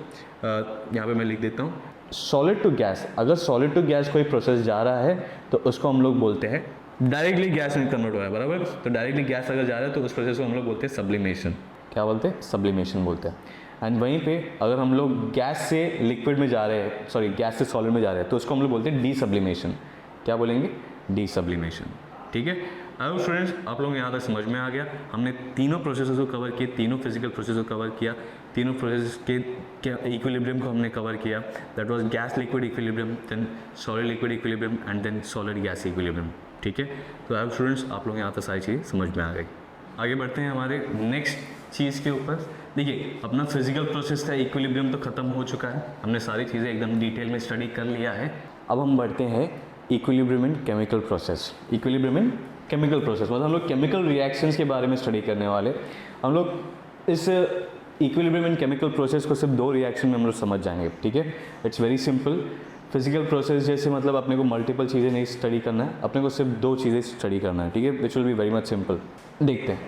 यहाँ पे मैं लिख देता हूँ, सॉलिड टू गैस। अगर सॉलिड टू गैस कोई प्रोसेस जा रहा है तो उसको हम लोग बोलते हैं डायरेक्टली गैस में कन्वर्ट हो रहा है, बराबर। तो डायरेक्टली गैस अगर जा रहा है तो उस प्रोसेस को हम लोग बोलते हैं सब्लिमेशन। क्या बोलते हैं, सब्लिमेशन बोलते हैं। एंड वहीं पे अगर हम लोग गैस से लिक्विड में जा रहे हैं, सॉरी गैस से सॉलिड में जा रहे हैं, तो उसको हम लोग बोलते हैं डी सब्लिमेशन। क्या बोलेंगे, डी सब्लिमेशन, ठीक है। अब स्टूडेंट्स आप लोग यहाँ तक समझ में आ गया, हमने तीनों प्रोसेस को कवर किए, तीनों फिजिकल प्रोसेस को कवर किया, तीनों प्रोसेस के इक्विलिब्रियम को हमने कवर किया, that was gas liquid equilibrium, then solid liquid equilibrium and then solid gas equilibrium, ठीक है। तो अब स्टूडेंट्स आप लोग यहाँ तक सारी चीज़ें समझ में आ गई। आगे बढ़ते हैं हमारे नेक्स्ट चीज़ के ऊपर। देखिए अपना फिजिकल प्रोसेस का इक्विलिब्रियम तो ख़त्म हो चुका है, हमने सारी चीज़ें एकदम डिटेल में स्टडी कर लिया है। अब हम बढ़ते हैं इक्विलिब्रियम इन केमिकल प्रोसेस, इक्विलिब्रियम इन केमिकल प्रोसेस, मतलब हम लोग केमिकल रिएक्शंस के बारे में स्टडी करने वाले। हम लोग इस इक्विलिब्रियम एंड केमिकल प्रोसेस को सिर्फ 2 रिएक्शन में हम लोग समझ जाएंगे, ठीक है। It's very simple. Physical process जैसे मतलब अपने को मल्टीपल चीज़ें नहीं स्टडी करना है, अपने को सिर्फ 2 चीज़ें स्टडी करना है, ठीक है। Which will be very much simple. देखते हैं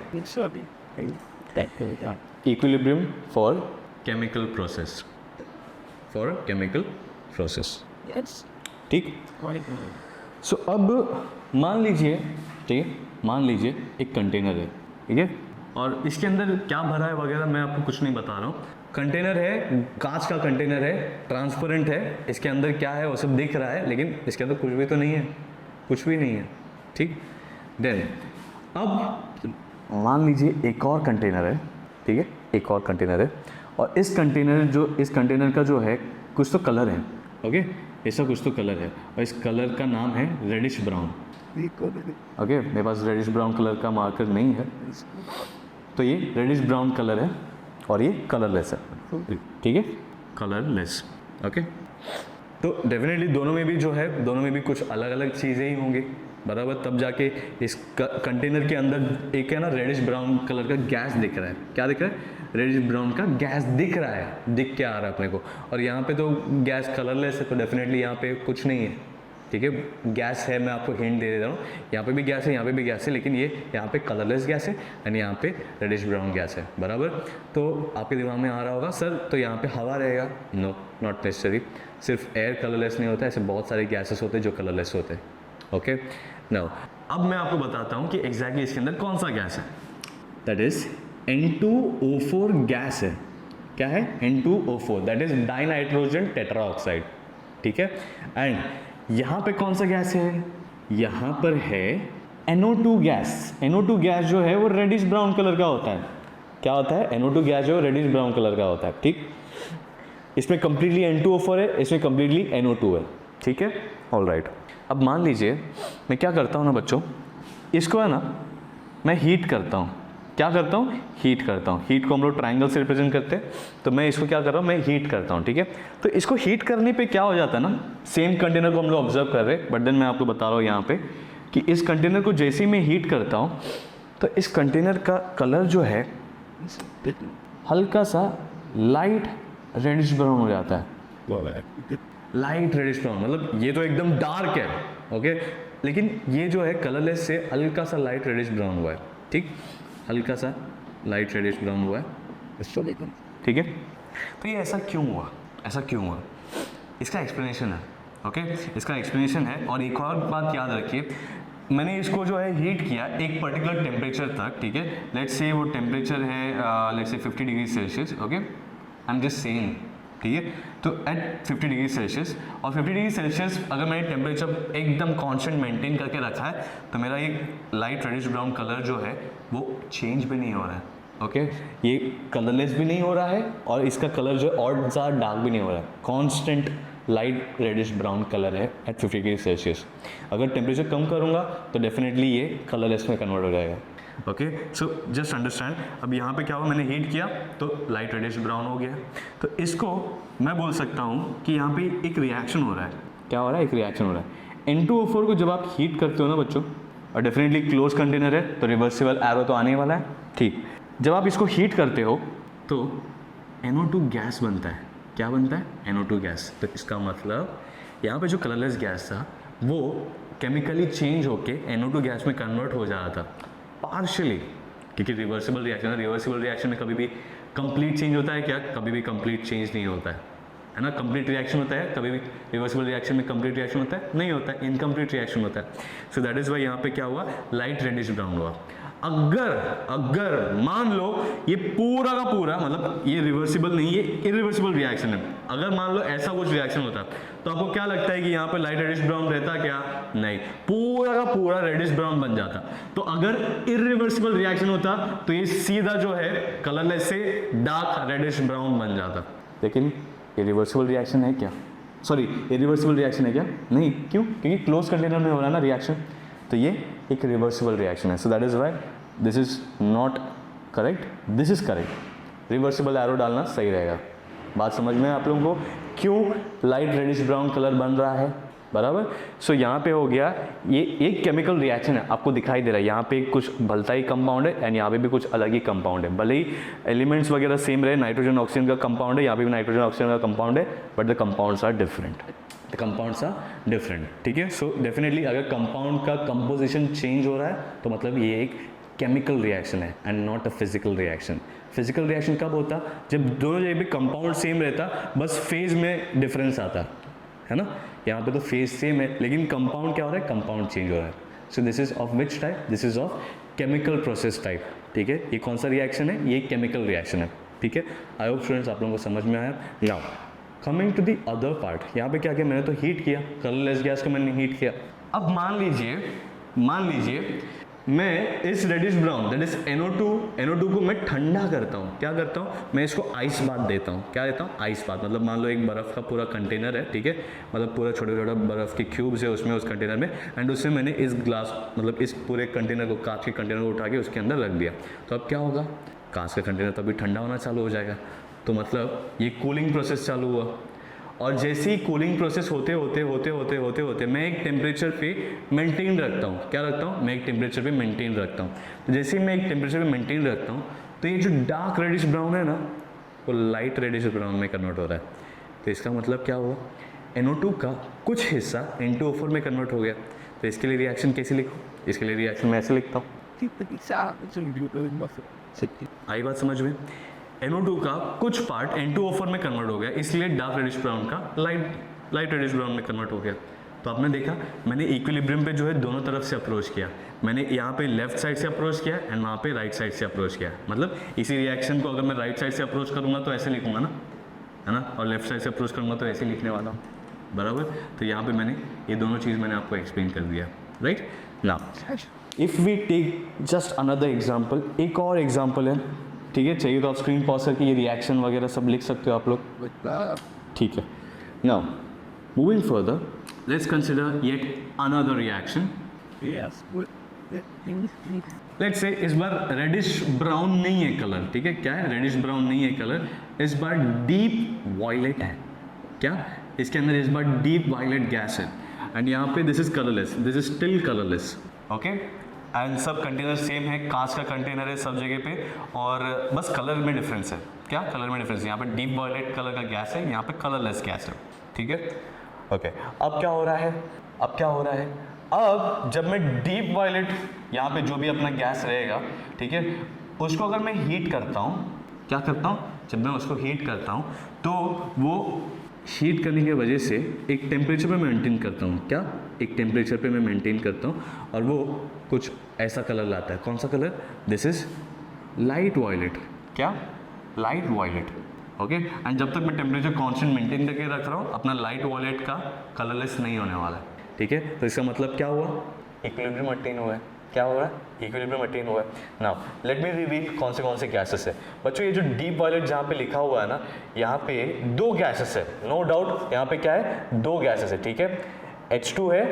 equilibrium for chemical process, for chemical process, ठीक। सो अब मान लीजिए, ठीक है, मान लीजिए एक कंटेनर है, ठीक है, और इसके अंदर क्या भरा है वगैरह मैं आपको कुछ नहीं बता रहा हूँ। कंटेनर है, कांच का कंटेनर है, ट्रांसपेरेंट है, इसके अंदर क्या है वो सब दिख रहा है, लेकिन इसके अंदर कुछ भी तो नहीं है, कुछ भी नहीं है, ठीक। देन अब मान लीजिए एक और कंटेनर है, ठीक है, एक और कंटेनर है, और इस कंटेनर का जो है कुछ तो कलर है, ओके, ऐसा कुछ तो कलर है, और इस कलर का नाम है रेडिश ब्राउन, ओके। मेरे पास रेडिश ब्राउन कलर का मार्कर नहीं है, तो ये रेडिश ब्राउन कलर है और ये कलरलेस है, ठीक है, कलरलेस, ओके। तो डेफिनेटली दोनों में भी जो है, दोनों में भी कुछ अलग अलग चीज़ें ही होंगी, बराबर। तब जाके इस कंटेनर के अंदर एक है ना रेडिश ब्राउन कलर का गैस दिख रहा है, क्या दिख रहा है, रेडिश ब्राउन का गैस दिख रहा है, दिख के आ रहा है अपने को, और यहाँ पे तो गैस कलरलेस है, तो डेफिनेटली यहाँ पे कुछ नहीं है, ठीक है। गैस है, मैं आपको हिंट दे देता हूँ, यहाँ पे भी गैस है, यहाँ पे भी गैस है, लेकिन ये यहाँ पे कलरलेस गैस है एंड यहाँ पे रेडिश ब्राउन गैस है, बराबर। तो आपके दिमाग में आ रहा होगा सर तो यहाँ पे हवा रहेगा, नो, नॉट नेसेसरी। सिर्फ एयर कलरलेस नहीं होता, ऐसे बहुत सारे गैसेस होते हैं जो कलरलेस होते हैं, ओके। नाउ अब मैं आपको बताता हूँ कि एग्जैक्टली इसके अंदर कौन सा गैस है। दैट इज N2O4 गैस है, क्या है, N2O4, that is dinitrogen tetroxide, ठीक है। एंड यहाँ पे कौन सा गैस है, यहाँ पर है NO2 गैस। NO2 गैस जो है वो रेडिश ब्राउन कलर का होता है, क्या होता है, NO2 गैस जो है रेडिश ब्राउन कलर का होता है, ठीक। इसमें कंप्लीटली N2O4 है, इसमें कंप्लीटली NO2 है, ठीक है, ऑल राइट। अब मान लीजिए मैं क्या करता हूँ ना बच्चों, इसको है ना मैं हीट करता हूँ, क्या करता हूँ, हीट करता हूँ। हीट को हम लोग ट्रायंगल से रिप्रेजेंट करते हैं, तो मैं इसको क्या कर रहा हूँ, मैं हीट करता हूँ, ठीक है। तो इसको हीट करने पे क्या हो जाता है ना, सेम कंटेनर को हम लोग ऑब्जर्व कर रहे हैं, बट देन मैं आपको बता रहा हूँ यहाँ पे कि इस कंटेनर को जैसे ही मैं हीट करता हूँ तो इस कंटेनर का कलर जो है हल्का सा लाइट रेडिश ब्राउन हो जाता है, लाइट रेडिश ब्राउन, मतलब ये तो एकदम डार्क है, ओके, लेकिन ये जो है कलरलेस से हल्का सा लाइट रेडिश ब्राउन हुआ है, ठीक, हल्का सा लाइट रेडिश ब्राउन हुआ है, ठीक है। तो ये ऐसा क्यों हुआ, ऐसा क्यों हुआ, इसका एक्सप्लेनेशन है, ओके, इसका एक्सप्लेनेशन है। और एक और बात याद रखिए, मैंने इसको जो है हीट किया एक पर्टिकुलर टेम्परेचर तक, ठीक है, लेट्स से वो टेम्परेचर है let's say 50 degree Celsius, okay, I am just saying, ठीक है। तो एट 50 डिग्री सेल्सियस, और 50 डिग्री सेल्सियस अगर मैंने टेम्परेचर एकदम कांस्टेंट मेंटेन करके रखा है तो मेरा ये लाइट रेडिश ब्राउन कलर जो है वो चेंज भी नहीं हो रहा है, ओके, ये कलरलेस भी नहीं हो रहा है और इसका कलर जो है और ज़्यादा डार्क भी नहीं हो रहा है, constant light reddish brown colour है एट 50 डिग्री सेल्सियस। अगर टेम्परेचर कम करूँगा तो डेफिनेटली ये कलरलेस में कन्वर्ट हो जाएगा, ओके। सो जस्ट अंडरस्टैंड, अब यहाँ पे क्या हुआ, मैंने हीट किया तो लाइट रेडिश ब्राउन हो गया, तो इसको मैं बोल सकता हूँ कि यहाँ पे एक रिएक्शन हो रहा है, क्या हो रहा है, एक रिएक्शन हो रहा है। N2O4 को जब आप हीट करते हो ना बच्चों, और डेफिनेटली क्लोज कंटेनर है तो रिवर्सिबल एरो तो आने वाला है, ठीक। जब आप इसको हीट करते हो तो NO2 गैस बनता है, क्या बनता है, NO2 गैस। तो इसका मतलब यहाँ पे जो कलरलेस गैस था वो केमिकली चेंज होके NO2 गैस में कन्वर्ट हो जा रहा था पार्शियली, क्योंकि रिवर्सिबल रिएक्शन है, रिवर्सिबल रिएक्शन में कभी भी कंप्लीट चेंज होता है क्या, कभी भी कंप्लीट चेंज नहीं होता है ना, कंप्लीट रिएक्शन होता है, कभी भी रिवर्सिबल रिएक्शन में कंप्लीट रिएक्शन होता है नहीं होता है, इनकम्प्लीट रिएक्शन होता है। सो दैट इज वाई यहाँ पे क्या हुआ, लाइट रेडिश ब्राउन हुआ। अगर मान लो ये पूरा का पूरा, मतलब ये रिवर्सिबल नहीं, ये इरिवर्सिबल रिएक्शन है, अगर मान लो ऐसा कुछ रिएक्शन होता तो आपको क्या लगता है कि यहाँ पे लाइट रेडिश ब्राउन रहता क्या, नहीं, पूरा का पूरा रेडिश ब्राउन बन जाता। तो अगर इरिवर्सिबल रिएक्शन होता तो ये सीधा जो है कलरलेस से डार्क रेडिश ब्राउन बन जाता, लेकिन ये रिवर्सिबल रिएक्शन है क्या, सॉरी इरिवर्सिबल रिएक्शन है क्या, नहीं, क्यों, क्योंकि क्लोज कंटेनर में हो रहा है ना रिएक्शन, तो ये एक रिवर्सिबल रिएक्शन है। So that is why this is not correct, this is correct, reversible arrow डालना सही रहेगा। बात समझ में आप लोगों को, क्यों लाइट रेडिश ब्राउन कलर बन रहा है, बराबर। सो यहाँ पे हो गया, ये एक केमिकल रिएक्शन है, आपको दिखाई दे रहा है यहाँ पे कुछ भलता ही कंपाउंड है एंड यहाँ पे भी कुछ अलग ही कंपाउंड है। भले ही एलिमेंट्स वगैरह सेम रहे, नाइट्रोजन ऑक्सीजन का कंपाउंड है, यहाँ पे भी नाइट्रोजन ऑक्सीजन का कंपाउंड है, but the compounds are different, the compounds are different. ठीक है, सो डेफिनेटली अगर कंपाउंड का कंपोजिशन चेंज हो रहा है तो मतलब ये एक केमिकल रिएक्शन है and not a physical reaction. Physical reaction कब होता? जब दोनों जगह पे कंपाउंड सेम रहता, बस फेज में डिफरेंस आता है ना। यहाँ पे तो फेज सेम है लेकिन कंपाउंड क्या हो रहा है, कंपाउंड चेंज हो रहा है। So this is of which type? This is of chemical process type. ठीक है, ये कौन सा रिएक्शन है? ये केमिकल रिएक्शन है। ठीक है, आई होप स्टूडेंट्स आप लोगों को समझ में आया। Now coming to the other part, यहाँ पे क्या किया मैंने, तो हीट किया, कलरलेस गैस को मैंने हीट किया। अब मान लीजिए मैं इस reddish brown that is NO2 को मैं ठंडा करता हूँ। क्या करता हूँ? मैं इसको आइस बाथ देता हूँ। क्या देता हूँ? Ice bath. मतलब मान लो एक बर्फ़ का पूरा कंटेनर है, ठीक है, मतलब पूरा छोटा छोटा बर्फ़ के क्यूब्स है उसमें, उस कंटेनर में, एंड उसमें मैंने इस ग्लास मतलब इस पूरे कंटेनर को, कांच के कंटेनर को उठा के उसके अंदर रख दिया। तो अब क्या होगा? कांच का कंटेनर तो अभी ठंडा होना चालू हो जाएगा, तो मतलब ये कूलिंग प्रोसेस चालू हुआ। और जैसे ही कूलिंग प्रोसेस होते मैं एक टेम्परेचर पे मेंटेन रखता हूँ। क्या रखता हूँ? मैं एक टेम्परेचर पे मेंटेन रखता हूँ। तो जैसे ही मैं एक टेम्परेचर पे मेंटेन रखता हूँ तो ये जो डार्क रेडिश ब्राउन है ना, वो लाइट रेडिश ब्राउन में कन्वर्ट हो रहा है। तो इसका मतलब क्या हुआ? NO2 का कुछ हिस्सा N2O4 में कन्वर्ट हो गया। तो इसके लिए रिएक्शन कैसे लिखूँ? इसके लिए रिएक्शन मैं ऐसे लिखता हूँ। आई बात समझ में? NO2 का कुछ पार्ट N2O4 में कन्वर्ट हो गया, इसलिए डार्क रेडिश ब्राउन का लाइट रेडिश ब्राउन में कन्वर्ट हो गया। तो आपने देखा मैंने इक्विलिब्रियम पे जो है दोनों तरफ से अप्रोच किया। मैंने यहाँ पे लेफ्ट साइड से अप्रोच किया एंड वहाँ पे राइट साइड से अप्रोच किया। मतलब इसी रिएक्शन को अगर मैं राइट साइड से अप्रोच करूँगा तो ऐसे लिखूँगा ना, है ना, और लेफ्ट साइड से अप्रोच करूँगा तो ऐसे लिखने वाला हूँ, बराबर। तो यहाँ पर मैंने ये दोनों चीज़ मैंने आपको एक्सप्लेन कर दिया, right. Now if we take just another example, एक और एग्जाम्पल है, ठीक है, चाहिए तो आप स्क्रीन पॉज करके ये रिएक्शन वगैरह सब लिख सकते हो आप लोग, ठीक है। Now moving further, let's consider yet another reaction. Let's say इस बार रेडिश ब्राउन नहीं है कलर, ठीक है, क्या है? रेडिश ब्राउन नहीं है कलर, इस बार डीप वायलेट है। क्या? इसके अंदर इस बार डीप वायलेट गैस है एंड यहाँ पे this is colourless, this is still colourless, okay. And सब कंटेनर सेम है, कांच का कंटेनर है सब जगह पे, और बस कलर में डिफरेंस है। क्या? कलर में डिफरेंस है। यहाँ पे डीप वायलेट कलर का गैस है, यहाँ पे कलरलेस गैस है, ठीक है, ओके। अब क्या हो रहा है? अब जब मैं डीप वायलेट, यहाँ पे जो भी अपना गैस रहेगा, ठीक है, उसको अगर मैं हीट करता हूँ, क्या करता हूँ? जब मैं उसको हीट करता हूँ तो वो हीट करने की वजह से एक टेम्परेचर पे मेंटेन करता हूँ। क्या? एक टेम्परेचर पे मैं मेंटेन करता हूँ और वो कुछ ऐसा कलर लाता है। कौन सा colour? This is light violet. क्या? Light violet, okay. एंड जब तक मैं टेम्परेचर कांस्टेंट मेंटेन करके रख रहा हूँ, अपना लाइट वायलेट का कलरलेस नहीं होने वाला है, ठीक है। तो इसका मतलब क्या हुआ? इक्विलिब्रियम अटेन हुआ है। क्या हो रहा है? इक्विलिब्रियम अटेन हुआ है। नाउ लेट मी रिवील कौन से गैसेस है। बच्चों ये जो डीप वायलेट जहाँ पे लिखा हुआ है ना, यहाँ पे दो गैसेस है, नो डाउट। यहाँ पे क्या है? दो गैसेस है, ठीक है। H2 है,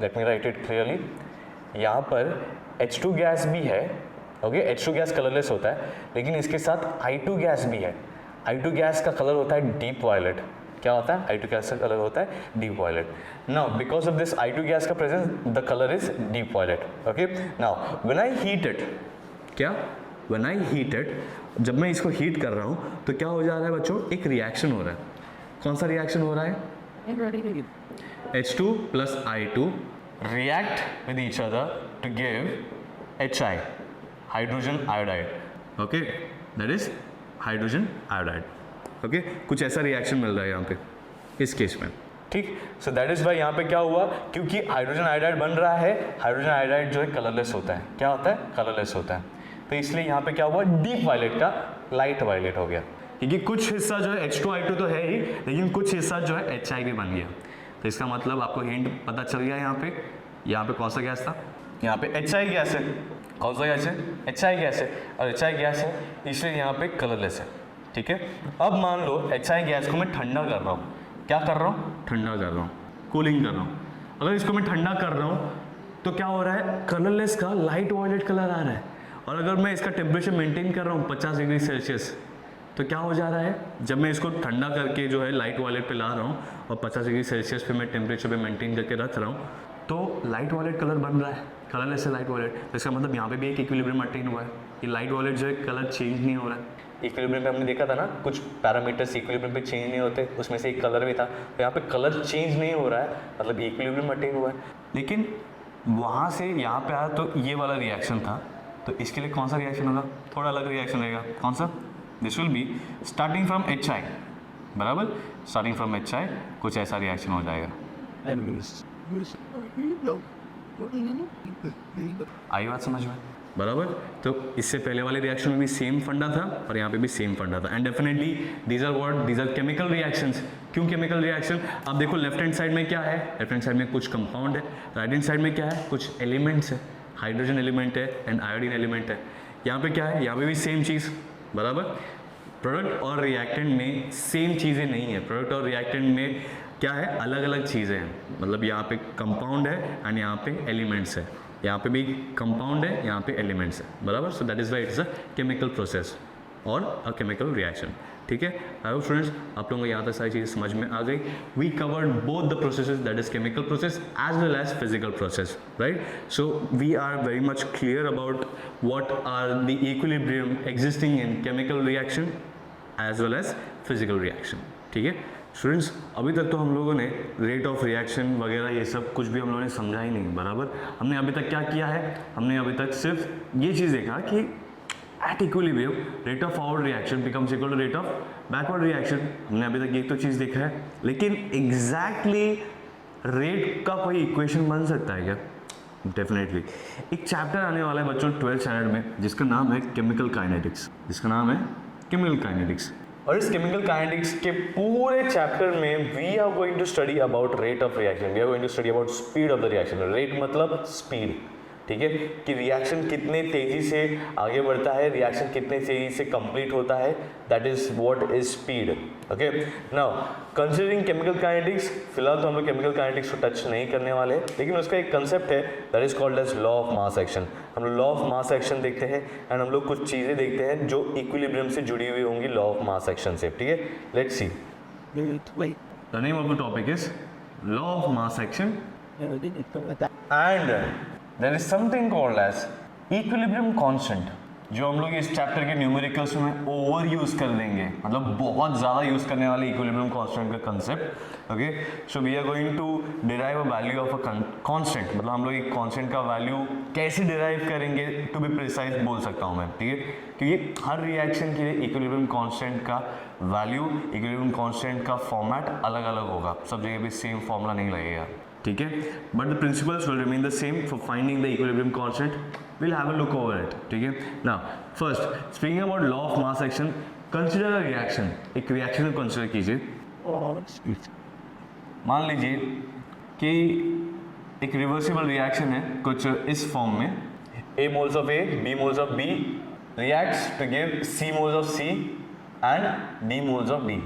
let me right it clearly, यहाँ पर H2 गैस भी है, ओके। H2 गैस कलरलेस होता है, लेकिन इसके साथ I2 गैस भी है। I2 गैस का कलर होता है डीप वायलेट। क्या होता है? I2 गैस का कलर होता है deep violet. Now because of this I2 gas का presence, the colour is deep violet, okay. Now when I heat it, क्या? व्हेन आई हीट इट, जब मैं इसको हीट कर रहा हूँ तो क्या हो जा रहा है बच्चों? एक रिएक्शन हो रहा है। कौन सा रिएक्शन हो रहा है? H2 plus I2 react with each other to give Hi, hydrogen iodide, okay, that is hydrogen iodide, okay। कुछ ऐसा रिएक्शन मिल रहा है यहाँ पे इस केस में, ठीक। सो दैट इज वाई यहाँ पे क्या हुआ, क्योंकि हाइड्रोजन आयोडाइड बन रहा है, हाइड्रोजन आयोडाइड जो है कलरलेस होता है। क्या होता है? कलरलेस होता है। तो इसलिए यहाँ पे क्या हुआ? डीप वायलेट का लाइट वायलेट हो गया, क्योंकि कुछ हिस्सा जो है H2I2 तो है ही, लेकिन कुछ हिस्सा जो है HI भी बन गया। तो इसका मतलब आपको हिंट पता चल गया। यहाँ पे कौन सा गैस था? यहाँ पे HI गैस है। कौन सा गैस है? HI गैस है, और HI गैस है इसलिए यहाँ पे कलरलेस है, ठीक है। अब मान लो HI गैस को मैं ठंडा कर रहा हूँ। क्या कर रहा हूँ? ठंडा कर रहा हूँ, कूलिंग कर रहा हूँ। अगर इसको मैं ठंडा कर रहा हूँ तो क्या हो रहा है? कलरलेस का लाइट वायलेट कलर आ रहा है। और अगर मैं इसका टेम्परेचर मेंटेन कर रहा हूँ 50 डिग्री सेल्सियस, तो क्या हो जा रहा है, जब मैं इसको ठंडा करके जो है लाइट वायलेट पे ला रहा हूँ और 50 डिग्री सेल्सियस पे मैं टेम्परेचर पे मेंटेन करके रख रहा हूँ, तो लाइट वायलेट कलर बन रहा है, कलरलेस है लाइट वायलेट। तो इसका मतलब यहाँ पे भी एक इक्विलिब्रियम अटेन हुआ है, ये लाइट वायलेट जो है कलर चेंज नहीं हो रहा है। इक्विलिब्रियम पे हमने देखा था ना, कुछ पैरामीटर्स इक्विलिब्रियम पे चेंज नहीं होते, उसमें से एक कलर भी था, तो यहाँ पे कलर चेंज नहीं हो रहा है, मतलब इक्विलिब्रियम अटेन हुआ है। लेकिन वहाँ से यहाँ पे आया तो ये वाला रिएक्शन था, तो इसके लिए कौन सा रिएक्शन होगा, थोड़ा अलग रिएक्शन रहेगा। कौन सा? This will be starting from HI, बराबर, स्टार्टिंग फ्रॉम HI कुछ ऐसा रिएक्शन हो जाएगा। आई बात समझ में, बराबर। तो इससे पहले वाले रिएक्शन में भी सेम फंडा था और यहाँ पे भी सेम फंडा था। And definitely these are what, these are chemical reactions. क्यों केमिकल रिएक्शन? आप देखो लेफ्ट हैंड साइड में क्या है, लेफ्ट हैंड साइड में कुछ कंपाउंड है, राइट हैंड साइड में क्या है, कुछ एलिमेंट्स है, हाइड्रोजन एलिमेंट है एंड आयोडीन एलिमेंट है। यहाँ पे क्या है, यहाँ पे भी सेम चीज़, बराबर। प्रोडक्ट और रिएक्टेंट में सेम चीज़ें नहीं है, प्रोडक्ट और रिएक्टेंट में क्या है, अलग अलग चीज़ें हैं। मतलब यहाँ पे कंपाउंड है एंड यहाँ पे एलिमेंट्स है, यहाँ पे भी कंपाउंड है, यहाँ पे एलिमेंट्स है, बराबर। सो that is why it's a chemical process और अ केमिकल रिएक्शन। ठीक है, आई होप स्टूडेंट्स आप लोगों को यहाँ तक सारी चीज़ें समझ में आ गई। We covered both the processes, that is chemical process as well as physical process, right. So we are very much clear about what are the equilibrium existing in chemical reaction as well as physical reaction. ठीक है students, अभी तक तो हम लोगों ने rate of reaction वगैरह ये सब कुछ भी हम लोगों ने समझा ही नहीं, बराबर। हमने अभी तक क्या किया है, हमने अभी तक सिर्फ ये चीज़ देखा कि at equilibrium rate of forward reaction becomes equal to rate of backward reaction. हमने अभी तक ये तो चीज़ देखा है, लेकिन एग्जैक्टली रेट का कोई इक्वेशन बन सकता है क्या? डेफिनेटली। एक चैप्टर आने वाला है बच्चों 12th स्टैंडर्ड में, जिसका नाम है केमिकल काइनेटिक्स, जिसका नाम है केमिकल काइनेटिक्स। और इस केमिकल काइनेटिक्स के पूरे चैप्टर में we are going to study about rate of reaction, we are going to study about speed of the reaction. Rate मतलब स्पीड, ठीक है, कि रिएक्शन कितने तेजी से आगे बढ़ता है, रिएक्शन कितने तेजी से कंप्लीट होता है, that is what is speed. Okay, now considering chemical kinetics, फिलहाल तो हम लोग केमिकल काइनेटिक्स को टच नहीं करने वाले, लेकिन उसका एक कंसेप्ट है that is called as law of mass action. हम लोग लॉ ऑफ मास एक्शन देखते हैं एंड हम लोग कुछ चीज़ें देखते हैं जो इक्विलिब्रियम से जुड़ी हुई होंगी लॉ ऑफ मास एक्शन से। ठीक है, let's see. The name of the topic is law of mass action and there is something called as equilibrium constant, जो हम लोग इस चैप्टर के न्यूमेरिकल्स में ओवर यूज कर देंगे, मतलब बहुत ज़्यादा यूज करने वाले इक्विलिब्रियम कांस्टेंट का concept. Okay, so we are going to derive a value of a constant, मतलब हम लोग एक कांस्टेंट का वैल्यू कैसे डिराइव करेंगे, टू बी प्रिसाइज बोल सकता हूँ मैं। ठीक है, क्योंकि हर रिएक्शन के लिए इक्विलिब्रियम कांस्टेंट का वैल्यू, इक्विलिब्रियम कांस्टेंट का फॉर्मेट अलग अलग होगा, सब जगह भी सेम फॉर्मूला नहीं लगेगा। ठीक है, but the principles will remain the same for finding the equilibrium constant. We'll have a look over it. ठीक है, now first speaking about law of mass action, consider a reaction. एक reaction को consider कीजिए। मान लीजिए कि एक reversible reaction है कुछ इस फॉर्म में, A moles of A, B moles of B reacts to give C moles of C and D moles of D.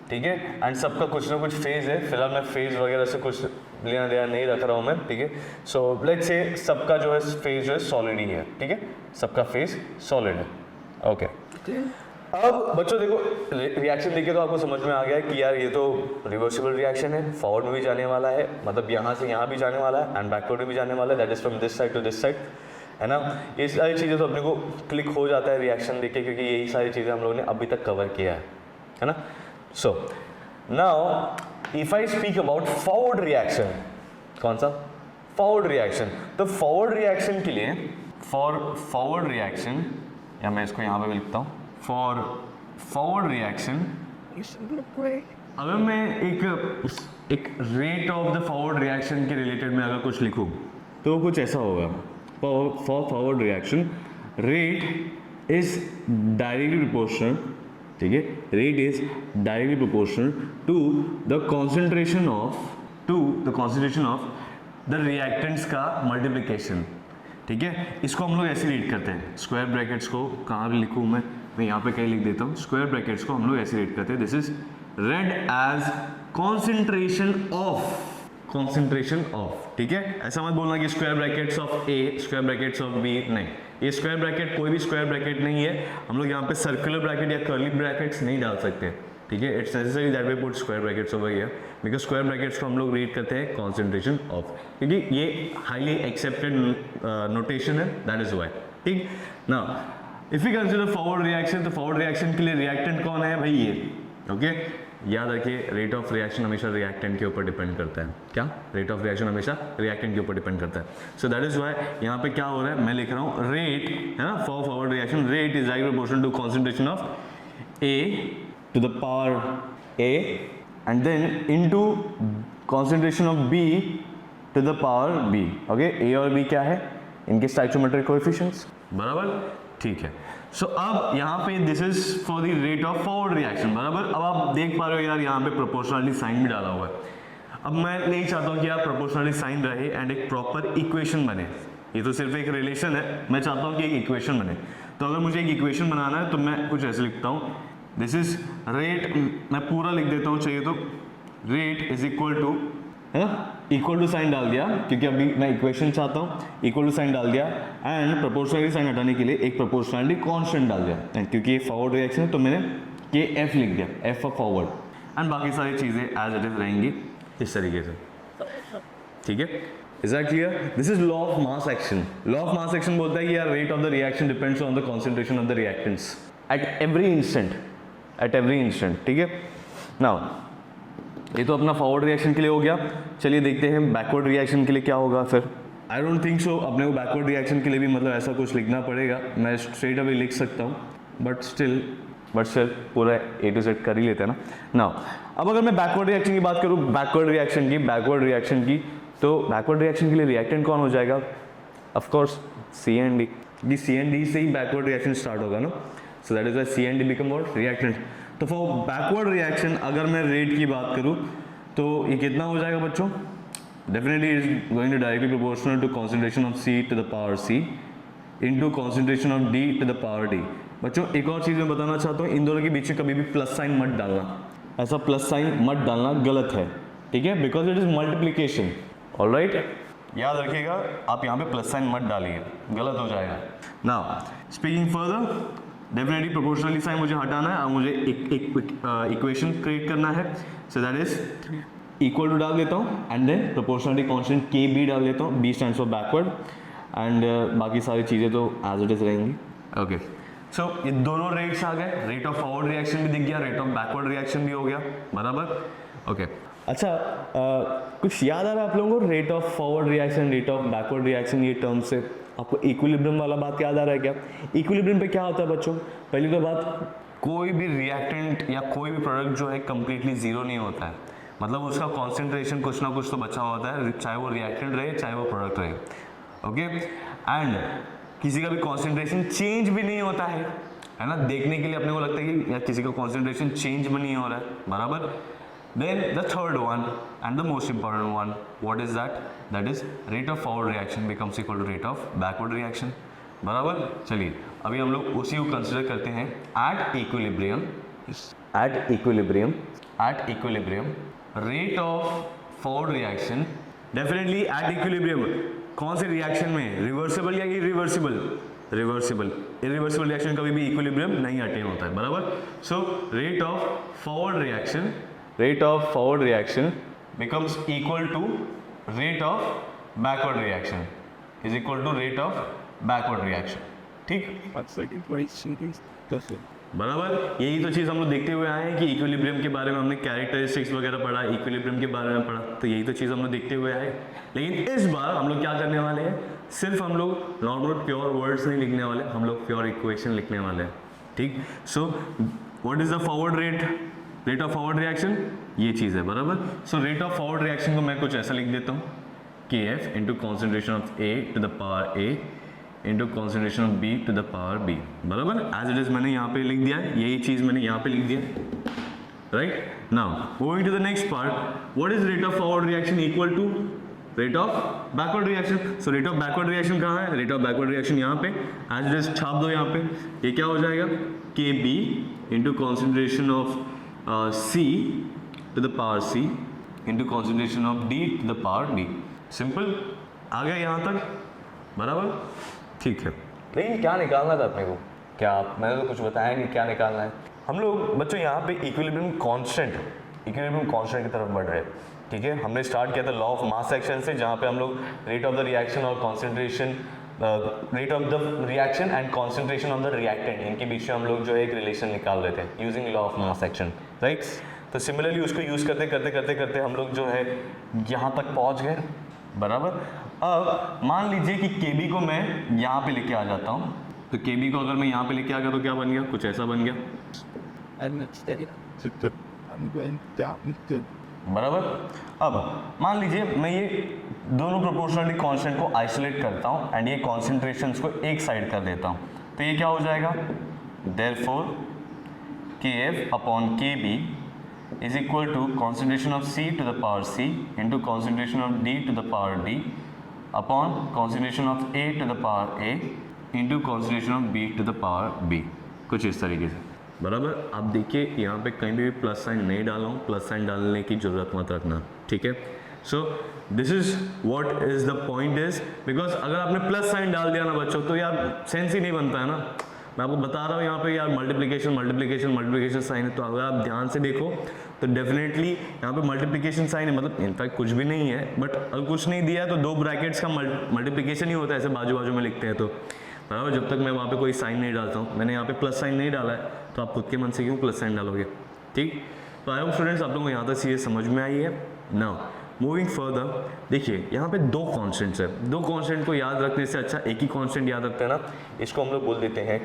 ठीक है, एंड सबका कुछ ना कुछ फेज है, फिलहाल मैं फेज वगैरह से कुछ लेना देना नहीं रख रहा हूँ मैं। ठीक है, सो लेट्स से सबका जो है फेज जो है सॉलिड ही है। ठीक है, सबका फेज सॉलिड है। ओके, अब बच्चों देखो रिएक्शन देखिए तो आपको समझ में आ गया है कि यार ये तो रिवर्सिबल रिएक्शन है, फॉरवर्ड में भी जाने वाला है, मतलब यहाँ से यहाँ भी जाने वाला है एंड बैकवर्ड में भी जाने वाला है, that is from this side to this side, है ना। ये सारी चीज़ें तो अपने को क्लिक हो जाता है रिएक्शन देख के, क्योंकि यही सारी चीज़ें हम लोगों ने अभी तक कवर किया है ना। So now if I speak about forward reaction, कौन सा फॉरवर्ड रिएक्शन, तो फॉरवर्ड रिएक्शन के लिए फॉर फॉरवर्ड रिएक्शन, या मैं इसको यहाँ पे भी लिखता हूँ, फॉर फॉरवर्ड रिएक्शन अगर मैं एक rate of the forward reaction के रिलेटेड में अगर कुछ लिखूँ तो कुछ ऐसा होगा। For forward reaction rate is directly proportional, ठीक है, rate is directly proportional to the concentration of the reactants का मल्टीप्लिकेशन। ठीक है, इसको हम लोग ऐसे रीड करते हैं, स्क्वायर ब्रैकेट्स को कहाँ लिखूँ मैं यहाँ पे कहीं लिख देता हूँ, स्क्वायर ब्रैकेट्स को हम लोग ऐसे रीड करते हैं, this is read as concentration concentration of, ठीक है। ऐसा मत बोलना कि square brackets of A square brackets of B, नहीं, ये स्क्वायर ब्रैकेट कोई भी स्क्वायर ब्रैकेट नहीं है, हम लोग यहाँ पे सर्कुलर ब्रैकेट या कर्ली ब्रैकेट्स नहीं डाल सकते, ठीक है। It's necessary that we put square brackets over here because square brackets को हम लोग रीड करते हैं कॉन्सेंट्रेशन ऑफ, क्योंकि ये हाईली एक्सेप्टेड नोटेशन है, दैट इज वाई, ठीक ना। If you consider forward reaction, तो फॉरवर्ड रिएक्शन के लिए रिएक्टेंट कौन है भाई, ये, ओके। याद रखिए रेट ऑफ रिएक्शन हमेशा रिएक्टेंट के ऊपर डिपेंड करता है, क्या, रेट ऑफ रिएक्शन हमेशा रिएक्टेंट के ऊपर डिपेंड करता है। सो दैट इज व्हाई यहाँ पे क्या हो रहा है, मैं लिख रहा हूँ रेट, है ना, for forward reaction rate is directly proportional to concentration of A to the power A and then into concentration of B to the power B, okay. A और बी क्या है, इनके स्टोइकियोमेट्रिक कोएफिशिएंट्स, बराबर, ठीक है। सो अब यहाँ पे this is for the rate of forward reaction, बराबर। अब आप देख पा रहे हो यार यहाँ पे प्रोपोर्शनलिटी साइन भी डाला हुआ है। अब मैं नहीं चाहता हूँ कि यार प्रोपोर्शनलिटी साइन रहे एंड एक प्रॉपर इक्वेशन बने, ये तो सिर्फ एक रिलेशन है, मैं चाहता हूँ कि एक इक्वेशन बने। तो अगर मुझे एक इक्वेशन बनाना है तो मैं कुछ ऐसे लिखता हूँ, दिस इज रेट, मैं पूरा लिख देता हूँ चाहिए तो, रेट इज इक्वल टू, है ना, इक्वल टू साइन डाल दिया क्योंकि अभी मैं इक्वेशन चाहता हूँ, इक्वल टू साइन डाल दिया एंड प्रोपोर्शनलिटी साइन हटाने के लिए एक प्रोपोर्शनलिटी कांस्टेंट डाल दिया, एंड क्योंकि ये फॉरवर्ड रिएक्शन है तो मैंने के एफ लिख दिया, एफ फॉर फॉरवर्ड, एंड बाकी सारी चीज़ें एज इट इज रहेंगी इस तरीके से, ठीक है। Is that clear? This is law of mass action. Law of mass action बोलता है कि यार rate of the reaction depends on the concentration of the reactants at every instant, at every instant, ठीक है। नाउ ये तो अपना forward reaction के लिए हो गया, चलिए देखते हैं बैकवर्ड रिएक्शन के लिए क्या होगा फिर। आई डोंट थिंक सो अपने को बैकवर्ड रिएक्शन के लिए भी मतलब ऐसा कुछ लिखना पड़ेगा, मैं स्ट्रेट अवे लिख सकता हूँ, बट स्टिल पूरा ए टू जेड कर ही लेते हैं ना। नाउ अब अगर मैं बैकवर्ड रिएक्शन की बात करूँ, बैकवर्ड रिएक्शन की, तो बैकवर्ड रिएक्शन के लिए रिएक्टेंट कौन हो जाएगा, of course C and D, ये सी एंड डी से ही बैकवर्ड रिएक्शन स्टार्ट होगा ना, so that is why C and D become what, reactant. तो फॉर बैकवर्ड रिएक्शन अगर मैं रेट की बात करूं तो ये कितना हो जाएगा बच्चों, definitely is going to directly proportional to concentration of C to the power C into concentration of D to the power D. बच्चों एक और चीज़ मैं बताना चाहता हूँ, इन दोनों के बीच में कभी भी प्लस साइन मत डालना, ऐसा प्लस साइन मत डालना, गलत है, ठीक है, because it is multiplication, alright, याद रखिएगा आप यहाँ पे प्लस साइन मत डालिए, गलत हो जाएगा। Now speaking further, definitely proportionally sign मुझे हटाना है और मुझे एक इक्वेशन क्रिएट करना है, so that is equal to डाल देता हूँ and then proportionality constant K B डाल देता हूँ, B stands for backward, and बाकी सारी चीज़ें तो एज इट इज रहेंगी, ओके। सो ये दोनों रेट्स आ गए, रेट ऑफ फॉरवर्ड रिएक्शन भी दिख गया, रेट ऑफ बैकवर्ड रिएक्शन भी हो गया, बराबर, ओके। अच्छा कुछ याद आ रहा है आप लोगों को, rate of forward reaction, rate of backward reaction, ये टर्म से आपको इक्विलिब्रियम वाला बात याद आ रहा है क्या? इक्विलिब्रियम पे क्या होता है बच्चों, पहली तो बात, कोई भी रिएक्टेंट या कोई भी प्रोडक्ट जो है कंप्लीटली जीरो नहीं होता है, मतलब उसका कॉन्सेंट्रेशन कुछ ना कुछ तो बचा होता है, चाहे वो रिएक्टेंट रहे चाहे वो प्रोडक्ट रहे, ओके। एंड किसी का भी कॉन्सेंट्रेशन चेंज भी नहीं होता है ना, देखने के लिए अपने को लगता है कि यार किसी का कॉन्सेंट्रेशन चेंज भी नहीं हो रहा है, बराबर। Then the third one and the most important one, what is that? That is rate of forward reaction becomes equal to rate of backward reaction, बराबर। चलिए अभी हम लोग उसी को कंसिडर करते हैं at equilibrium rate of forward reaction, definitely at equilibrium कौन से रिएक्शन में, रिवर्सिबल या इरिवर्सिबल, रिवर्सिबल, इरिवर्सिबल रिएक्शन कभी भी इक्विलिब्रियम नहीं अटेन होता है, बराबर। So rate of forward reaction becomes equal to rate of backward reaction is equal to rate of backward reaction, ठीक, बराबर। यही तो चीज़ हम लोग देखते हुए आए हैं कि इक्विलिब्रियम के बारे में हमने कैरेक्टरिस्टिक्स वगैरह पढ़ा, इक्विलिब्रियम के बारे में पढ़ा, तो यही तो चीज़ हम लोग देखते हुए आए। लेकिन इस बार हम लोग क्या करने वाले हैं, सिर्फ हम लोग नॉर्मल प्योर वर्ड्स नहीं लिखने वाले, हम लोग प्योर इक्वेशन लिखने वाले हैं, ठीक। So what is the forward rate of forward reaction, ये चीज़ है, बराबर। So rate of forward reaction को मैं कुछ ऐसा लिख देता हूँ, K F into concentration of A to the power A into concentration of B to the power B, बराबर। एज इट इज मैंने यहाँ पे लिख दिया है, यही चीज़ मैंने यहाँ पे लिख दिया, right. Now going to the next part, what is rate of forward reaction equal to rate of backward reaction. So rate of backward reaction कहाँ है, रेट ऑफ बैकवर्ड रिएक्शन यहाँ पे, एज इट इज छाप दो यहाँ पे, ये क्या हो जाएगा, k b into concentration of C to the power C into concentration of D to the power D. Simple, आ गया यहाँ तक, बराबर, ठीक है। लेकिन क्या निकालना था अपने को, क्या मैंने तो कुछ बताया नहीं क्या निकालना है। हम लोग बच्चों यहाँ पे इक्विलिब्रियम कांस्टेंट की तरफ बढ़ रहे हैं, ठीक है। हमने स्टार्ट किया था लॉ ऑफ मास एक्शन से, जहाँ पे हम लोग रेट ऑफ द रिएक्शन और concentration, rate of the reaction and concentration of the reactant, इनके बीच में हम लोग जो है एक रिलेशन निकाल रहे थे using law of mass action, right. तो सिमिलरली उसको यूज़ करते हम लोग जो है यहाँ तक पहुँच गए, बराबर। अब मान लीजिए कि KB को मैं यहाँ पे लेके आ जाता हूँ, तो KB को अगर मैं यहाँ पे लेके आ गया तो क्या बन गया, कुछ ऐसा बन गया, बराबर। अब मान लीजिए मैं ये दोनों प्रोपोर्शनलिटी कांस्टेंट को आइसोलेट करता हूँ एंड ये कॉन्सेंट्रेशंस को एक साइड कर देता हूँ, तो ये क्या हो जाएगा, therefore KF upon KB is equal to concentration of C to the power C into concentration of D to the power D upon concentration of A to the power A into concentration of B to the power B, कुछ इस तरीके से, बराबर। आप देखिए यहाँ पे कहीं भी प्लस साइन नहीं डाला हूँ, प्लस साइन डालने की जरूरत मत रखना, ठीक है। So this is what is the point is, because अगर आपने प्लस साइन डाल दिया ना बच्चों तो यार सेंस ही नहीं बनता है ना। मैं आपको बता रहा हूँ यहाँ पे यार मल्टीप्लिकेशन साइन है, तो अगर आप ध्यान से देखो तो डेफिनेटली यहाँ पे मल्टीप्लिकेशन साइन है, मतलब इनफैक्ट कुछ भी नहीं है, बट अगर कुछ नहीं दिया तो दो ब्रैकेट्स का मल्टीप्लिकेशन ही होता है, ऐसे बाजू बाजू में लिखते हैं तो, बराबर। जब तक मैं वहाँ पे कोई साइन नहीं डालता हूँ, मैंने यहाँ पे प्लस साइन नहीं डाला है, तो आप खुद के मन से क्यों प्लस साइन डालोगे, ठीक। तो आई होप स्टूडेंट्स आप लोगों को यहाँ तक चीज़ें समझ में आई है। नाउ मूविंग फर्दर, देखिए यहाँ पे दो कॉन्स्टेंट्स है, दो कॉन्स्टेंट को याद रखने से अच्छा एक ही कॉन्स्टेंट याद रखते हैं ना, इसको हम लोग बोल देते हैं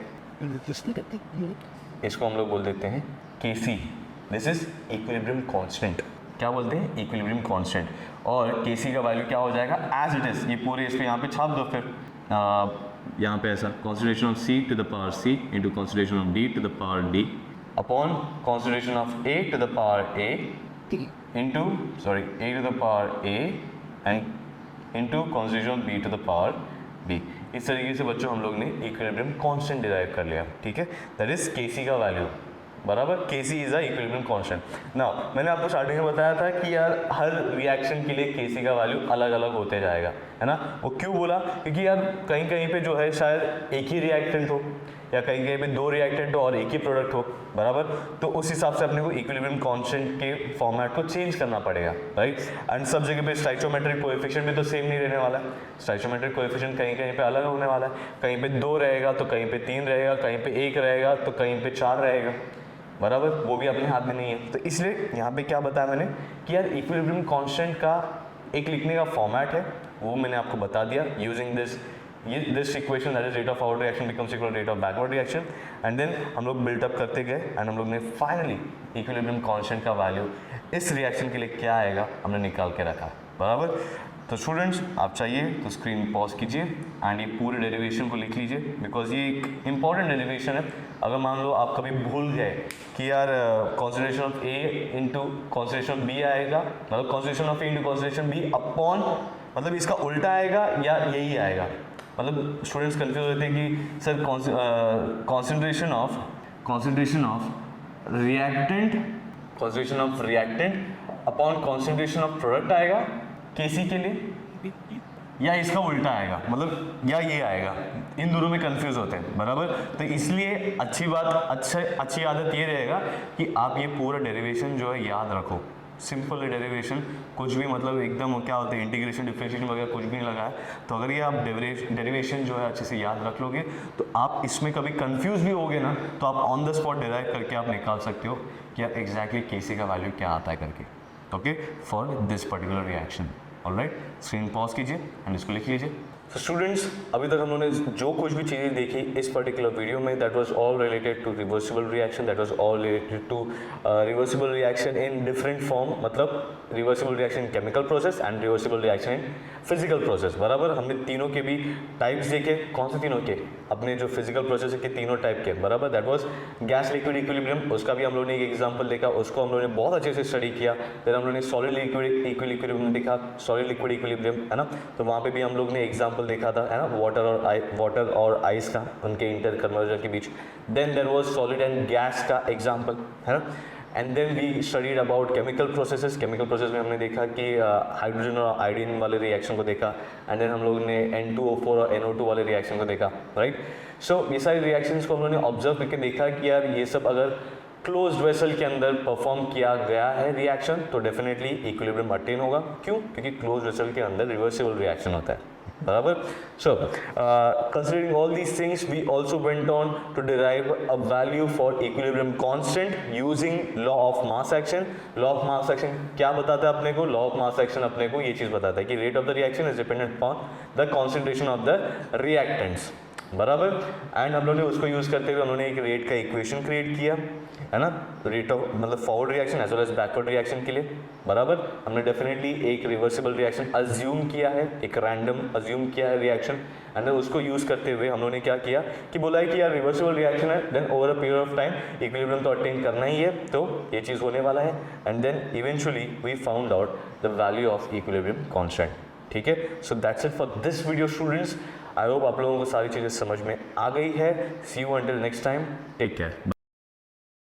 KC, this is equilibrium constant. क्या बोलते हैं, इक्विलिब्रियम कांस्टेंट। और KC का वैल्यू क्या हो जाएगा, एज इट इज, ये पूरे इसको यहाँ पे छाप दो, फिर यहाँ पे ऐसा concentration of C to the power C into concentration of D to the power D upon concentration of A to the power A into A to the power A and into concentration of B to the power B। इस तरीके से बच्चों हम लोग ने equilibrium constant derive कर लिया, ठीक है। दैट इज KC का वैल्यू, बराबर। KC is a equilibrium constant. Now मैंने आपको स्टार्टिंग में बताया था कि यार हर रिएक्शन के लिए KC का वैल्यू अलग अलग होते जाएगा, है ना। वो क्यों बोला, क्योंकि यार कहीं कहीं पे जो है शायद एक ही रिएक्टेंट हो या कहीं कहीं पे दो रिएक्टेंट हो और एक ही प्रोडक्ट हो, बराबर। तो उस हिसाब से अपने को इक्विलिब्रियम कांस्टेंट के फॉर्मेट को चेंज करना पड़ेगा, राइट। एंड सब जगह पे स्टोइचियोमेट्रिक कोएफिशिएंट भी तो सेम नहीं रहने वाला है, स्टोइचियोमेट्रिक कोएफिशिएंट कहीं कहीं पे अलग होने वाला है, कहीं पे 2 रहेगा तो कहीं पे 3 रहेगा, कहीं पे 1 रहेगा तो कहीं पे 4 रहेगा, बराबर। वो भी अपने हाथ में नहीं है, तो इसलिए यहाँ पे क्या बताया मैंने कि यार इक्विलिब्रियम कांस्टेंट का एक लिखने का फॉर्मेट है, वो मैंने आपको बता दिया using this equation, that is rate of forward reaction becomes equal to rate of backward reaction, and then हम लोग बिल्टअप करते गए एंड हम लोग ने फाइनली इक्विलिब्रियम कांस्टेंट का वैल्यू इस रिएक्शन के लिए क्या आएगा हमने निकाल के रखा, बराबर। तो स्टूडेंट्स आप चाहिए तो स्क्रीन पॉज कीजिए एंड ये पूरे डेरिवेशन को लिख लीजिए, बिकॉज ये एक इंपॉर्टेंट डेरिवेशन है। अगर मान लो आप कभी भूल गए कि यार concentration of A into concentration of B आएगा, मतलब concentration of A into concentration B upon, मतलब इसका उल्टा आएगा या यही आएगा, मतलब स्टूडेंट्स कंफ्यूज होते हैं कि sir concentration of reactant upon concentration of product आएगा KC के लिए, या इसका उल्टा आएगा, मतलब या ये आएगा, इन दोनों में कंफ्यूज होते हैं, बराबर। तो इसलिए अच्छी आदत ये रहेगा कि आप ये पूरा डेरिवेशन जो है याद रखो, सिंपल डेरिवेशन, कुछ भी मतलब एकदम क्या होता है इंटीग्रेशन डिफरेंशिएशन वगैरह कुछ भी नहीं लगा है। तो अगर ये आप डेरिवेशन जो है अच्छे से याद रख लोगे तो आप इसमें कभी कंफ्यूज भी होगे ना, तो आप ऑन द स्पॉट डिराइव करके आप निकाल सकते हो कि यार एग्जैक्टली KC का वैल्यू क्या आता है करके, okay, for this particular reaction. Alright, screen pause कीजिए एंड इसको लिख लीजिए। तो स्टूडेंट्स अभी तक हम लोगों ने जो कुछ भी चीज़ें देखी इस पर्टिकुलर वीडियो में, that was all related to reversible reaction, that was all related to reversible reaction in different form, मतलब reversible reaction in chemical process and reversible reaction in physical process, बराबर। हमने तीनों के भी टाइप्स देखे, कौन से तीनों के, अपने जो फिजिकल प्रोसेस के तीनों टाइप के, बराबर। That was gas liquid equilibrium, उसका भी हम लोगों ने एक एग्जाम्पल देखा, उसको हम लोगों ने बहुत अच्छे से स्टडी किया। फिर हम लोगों ने सॉलिड लिक्विड इक्विलिब्रियम देखा, सॉलिड लिक्विड इक्विलिब्रियम, है ना, तो वहाँ पे भी हम लोग ने एग्जाम्पल देखा था, है ना, वाटर और आइस का, उनके इंटर कन्वर्जन के बीच। Then there was solid and gas का एग्जाम्पल, है ना। And then we studied about chemical processes. Chemical process में हमने देखा कि हाइड्रोजन और आयोडीन वाले रिएक्शन को देखा, एंड देन हम लोग ने N2O4 और NO2 वाले रिएक्शन को देखा, राइट। सो ये सारे रिएक्शंस को हम लोगों ने ऑब्जर्व करके देखा कि यार ये सब अगर क्लोज्ड वेसल के अंदर परफॉर्म किया गया है रिएक्शन तो डेफिनेटली इक्विलिब्रियम अटेन होगा। क्यों? क्योंकि क्लोज्ड वेसल के अंदर रिवर्सिबल रिएक्शन होता है, बराबर। So considering all these things we also went on to derive a value for equilibrium constant using law of mass action. Law of mass action क्या बताता है अपने को? लॉ ऑफ मास एक्शन अपने को ये चीज बताता है कि rate of the reaction is dependent upon the concentration of the reactants, बराबर। एंड हम लोग ने उसको यूज करते हुए उन्होंने एक रेट का इक्वेशन क्रिएट किया, है ना, रेट ऑफ मतलब forward reaction as well as backward reaction के लिए, बराबर। हमने डेफिनेटली एक रिवर्सिबल रिएक्शन अज्यूम किया है, एक रैंडम अज्यूम किया है रिएक्शन, एंड देन उसको यूज करते हुए हम लोगों ने क्या किया कि बोला है कि यार रिवर्सिबल रिएक्शन है, then over a period of time equilibrium तो अटेन करना ही है, तो ये चीज़ होने वाला है। And then eventually we found out the value of equilibrium constant, ठीक है। So that's it for this video students. I hope आप लोगों को सारी चीज़ें समझ में आ गई है। See you until next time, take care.